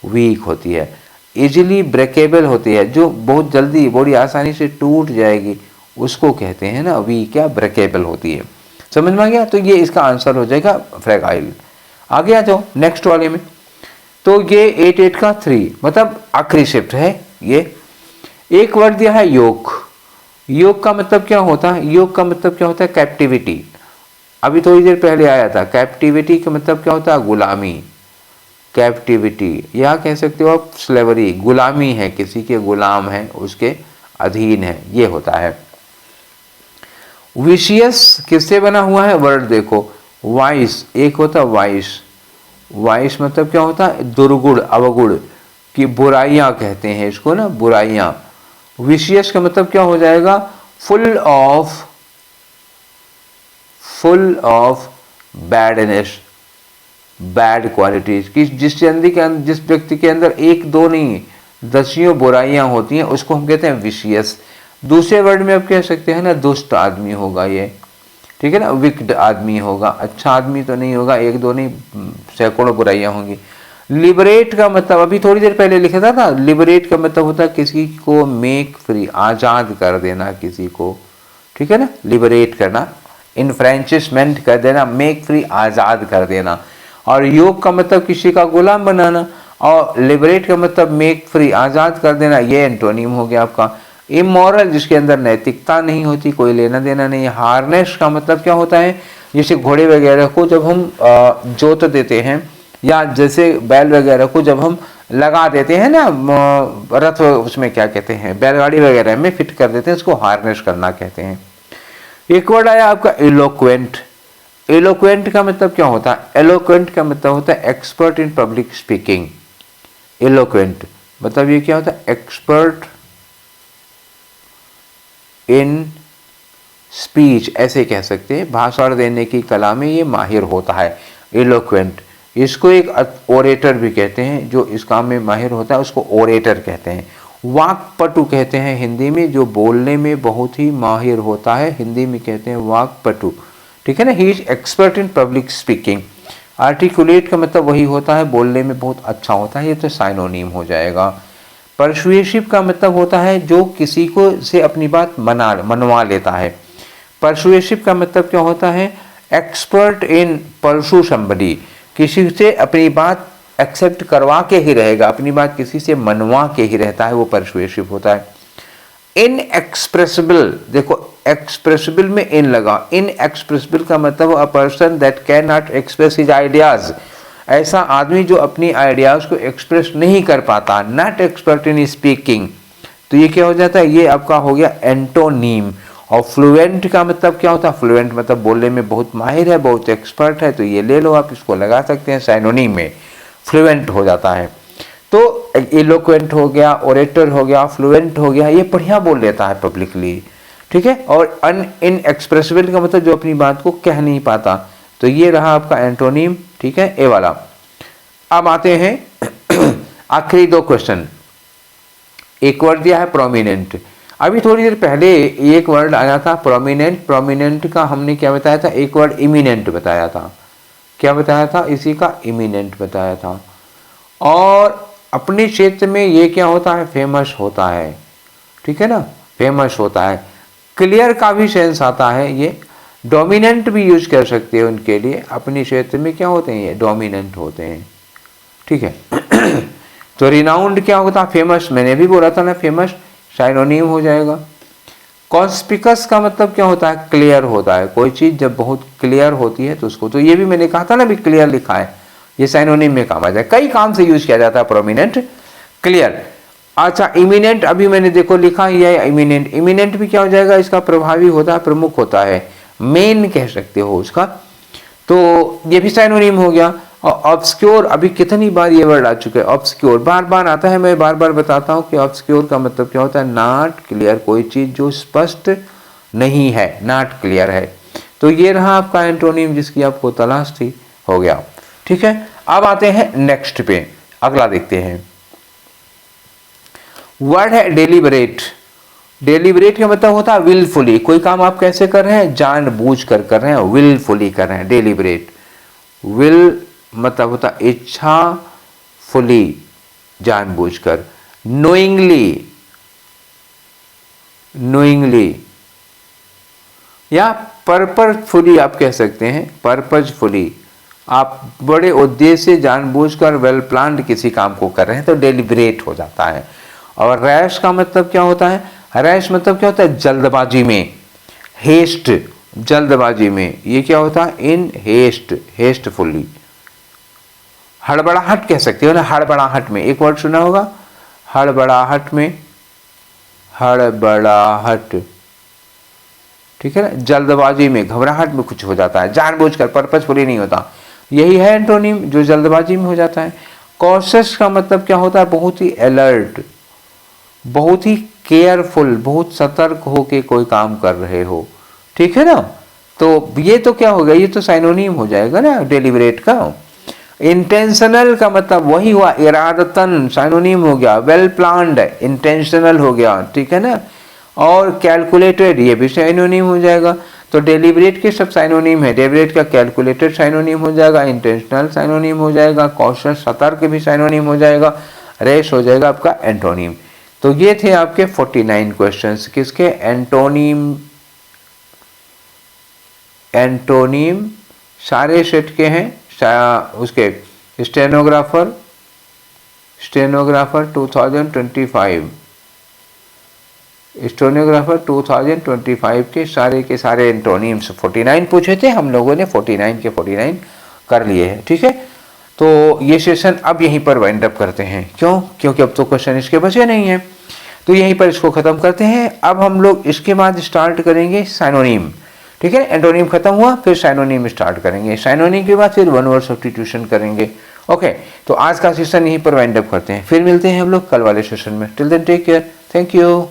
वीक होती है, इजीली ब्रेकेबल होती है, जो बहुत जल्दी बड़ी आसानी से टूट जाएगी, उसको कहते हैं ना वीक, क्या ब्रेकेबल होती है। समझ में आ गया, तो ये इसका आंसर हो जाएगा फ्रेगाइल। आगे आ जाओ नेक्स्ट वाले में, तो ये 8 का 3 मतलब आखिरी शिफ्ट है। ये एक वर्ड दिया है योग। योग का मतलब क्या होता है, योग का मतलब क्या होता है, कैप्टिविटी। अभी थोड़ी देर पहले आया था, कैप्टिविटी का मतलब क्या होता है, गुलामी। कैप्टिविटी या कह सकते हो आप स्लेवरी, गुलामी है, किसी के गुलाम है, उसके अधीन है, ये होता है। विशियस किससे बना हुआ है, वर्ड देखो, वाइस, एक होता है वाइस। वाइस मतलब क्या होता है, दुर्गुण, अवगुण की बुराइयां कहते हैं इसको ना, बुराइयां। विशियस का मतलब क्या हो जाएगा, full of badness, bad qualities की, जिस व्यक्ति के अंदर एक दो नहीं दसियों बुराइयां होती हैं, उसको हम कहते हैं विशियस। दूसरे वर्ड में आप कह सकते हैं ना, दुष्ट आदमी होगा ये, ठीक है ना, विक्ड आदमी होगा, अच्छा आदमी तो नहीं होगा, एक दो नहीं सैकड़ों बुराइयां होंगी। लिबरेट का मतलब अभी थोड़ी देर पहले लिखा था ना, लिबरेट का मतलब होता है किसी को मेक फ्री, आजाद कर देना किसी को, ठीक है ना, लिबरेट करना, इनफ्रेंचिसमेंट कर देना, मेक फ्री आजाद कर देना। और योग का मतलब किसी का गुलाम बनाना, और लिबरेट का मतलब मेक फ्री, आजाद कर देना, ये एंटोनिम हो गया आपका। इमोरल, जिसके अंदर नैतिकता नहीं होती, कोई लेना देना नहीं। हार्नेस का मतलब क्या होता है, जैसे घोड़े वगैरह को जब हम जोत देते हैं, या जैसे बैल वगैरह को जब हम लगा देते हैं ना, रथ उसमें क्या कहते हैं, बैलगाड़ी वगैरह में फिट कर देते हैं, उसको हार्नेस करना कहते हैं। एक वर्ड आया आपका एलोक्वेंट। एलोक्वेंट का मतलब क्या होता है, एलोक्वेंट का मतलब होता है expert in public speaking. Eloquent मतलब ये क्या होता है, एक्सपर्ट इन स्पीच, ऐसे कह सकते हैं, भाषण देने की कला में ये माहिर होता है, एलोक्वेंट। इसको एक ओरेटर भी कहते हैं, जो इस काम में माहिर होता है उसको ओरेटर कहते हैं। वाक्पटु कहते हैं हिंदी में, जो बोलने में बहुत ही माहिर होता है, हिंदी में कहते हैं वाक्पटु, ठीक है ना। He is expert in public speaking. Articulate का मतलब वही होता है, बोलने में बहुत अच्छा होता है, ये तो साइनोनिम हो जाएगा। परसुएसिव का मतलब होता है जो किसी को से अपनी बात मनवा लेता है। परसुएसिव का मतलब क्या होता है, एक्सपर्ट इन परसू समबडी, किसी से अपनी बात एक्सेप्ट करवा के ही रहेगा, अपनी बात किसी से मनवा के ही रहता है, वो परसुएसिव होता है। इनएक्सप्रेसिबल, देखो एक्सप्रेसिबल में इन लगा, इनएक्सप्रेसिबल का मतलब a person that can not express his ideas, ऐसा आदमी जो अपनी आइडियाज को एक्सप्रेस नहीं कर पाता, नॉट एक्सपर्ट इन स्पीकिंग। तो ये क्या हो जाता है, ये आपका हो गया एंटोनीम। और फ्लुएंट का मतलब क्या होता है, फ्लुएंट मतलब बोलने में बहुत माहिर है, बहुत एक्सपर्ट है, तो ये ले लो आप, इसको लगा सकते हैं साइनोनिम में, फ्लुएंट हो जाता है। तो इलोक्वेंट हो गया, ओरेटर हो गया, फ्लुएंट हो गया, ये बढ़िया बोल लेता है पब्लिकली, ठीक है। और इनएक्सप्रेसिबल का मतलब जो अपनी बात को कह नहीं पाता, तो ये रहा आपका एंटोनिम, ठीक है, ए वाला। अब आते हैं आखिरी 2 क्वेश्चन। एक वर्ड दिया है प्रोमिनेंट। अभी थोड़ी देर पहले एक वर्ड आया था प्रोमिनेंट, प्रोमिनेंट का हमने क्या बताया था, एक वर्ड इमिनेंट बताया था। क्या बताया था, इसी का इमिनेंट बताया था। और अपने क्षेत्र में ये क्या होता है, फेमस होता है, ठीक है ना, फेमस होता है। क्लियर का भी सेंस आता है, ये डोमिनेंट भी यूज कर सकते हैं उनके लिए, अपने क्षेत्र में क्या होते हैं, ये डोमिनेंट होते हैं, ठीक है। तो रिनाउंड क्या होता है, फेमस, मैंने भी बोला था ना, फेमस साइनोनिम हो जाएगा। कॉन्स्पिकस का मतलब क्या होता है, क्लियर होता है। कोई चीज जब बहुत क्लियर होती है तो उसको, तो ये भी मैंने कहा था ना भी क्लियर लिखा है, ये साइनोनिम में काम आ जाए। कई काम से यूज किया जाता है प्रोमिनेंट, क्लियर। अच्छा इमिनेंट, अभी मैंने देखो लिखा ही है इमिनेंट। इमिनेंट भी क्या हो जाएगा, इसका प्रभावी होता है, प्रमुख होता है, मेन कह सकते हो उसका, तो ये भी साइनोनिम हो गया। और ऑब्सक्योर, अभी कितनी बार ये वर्ड आ चुका है, ऑब्सक्योर बार बार आता है, मैं बार बार बताता हूँ कि ऑब्सक्योर का मतलब क्या होता है, नॉट क्लियर, कोई चीज जो स्पष्ट नहीं है, नॉट क्लियर है। तो ये रहा आपका एंटोनिम जिसकी आपको तलाश थी, हो गया, ठीक है। अब आते हैं नेक्स्ट पे, अगला देखते हैं। वर्ड है डेलिबरेट। डेलिबरेट का मतलब होता है विलफुली, कोई काम आप कैसे कर रहे हैं, जानबूझ कर रहे हैं, विलफुली कर रहे हैं, डेलिबरेट। विल मतलब होता है इच्छा, फुली जानबूझकर। नोइंगली, नोइंगली या पर्पजफुली आप कह सकते हैं, पर्पजफुली, आप बड़े उद्देश्य से जानबूझकर वेल प्लान्ड किसी काम को कर रहे हैं तो डेलिबरेट हो जाता है। और रैश का मतलब क्या होता है, रैश मतलब क्या होता है, जल्दबाजी में, हेस्ट, जल्दबाजी में, ये क्या होता है, इन हेस्ट, हेस्टफुली। हड़बड़ाहट कह सकते हो ना, हड़बड़ाहट में, एक वर्ड सुना होगा, हड़बड़ाहट में, हड़बड़ाहट, ठीक है ना, जल्दबाजी में, घबराहट में कुछ हो जाता है, जानबूझकर, पर्पसफुली नहीं होता। यही है एंटोनिम जो जल्दबाजी में हो जाता है। कॉशियस का मतलब क्या होता है, बहुत ही अलर्ट, बहुत ही केयरफुल, बहुत सतर्क होके कोई काम कर रहे हो, ठीक है ना। तो ये तो क्या हो गया, ये तो साइनोनिम हो जाएगा ना डेलिबरेट का। इंटेंशनल का मतलब वही हुआ, इरादतन, साइनोनिम हो गया। वेल प्लान्ड, इंटेंशनल हो गया, ठीक है ना। और कैलकुलेटेड, ये भी साइनोनिम हो जाएगा। तो डेलिबरेट के सब साइनोनिम है, डेलिबरेट का कैलकुलेटेड साइनोनिम हो जाएगा, इंटेंशनल साइनोनिम हो जाएगा, कॉशियस सतर्क भी साइनोनिम हो जाएगा, रेश हो जाएगा आपका एंटोनिम। तो ये थे आपके 49 क्वेश्चंस, किसके, एंटोनिम, एंटोनिम सारे सेट के हैं, उसके स्टेनोग्राफर, स्टेनोग्राफर 2025, स्टेनोग्राफर 2025 के सारे एंटोनिम्स 49 पूछे थे हम लोगों ने, 49 के 49 कर लिए हैं, ठीक है। तो ये सेशन अब यहीं पर वाइंड अप करते हैं, क्यों, क्योंकि अब तो क्वेश्चन इसके बचे नहीं हैं, तो यहीं पर इसको खत्म करते हैं। अब हम लोग इसके बाद स्टार्ट करेंगे साइनोनिम, ठीक है। एंटोनिम खत्म हुआ, फिर साइनोनिम स्टार्ट करेंगे, साइनोनिम के बाद फिर वन वर्ड सब्स्टिट्यूशन करेंगे, ओके। तो आज का सेशन यहीं पर वाइंड अप करते हैं, फिर मिलते हैं हम लोग कल वाले सेशन में। Till then take care, thank you.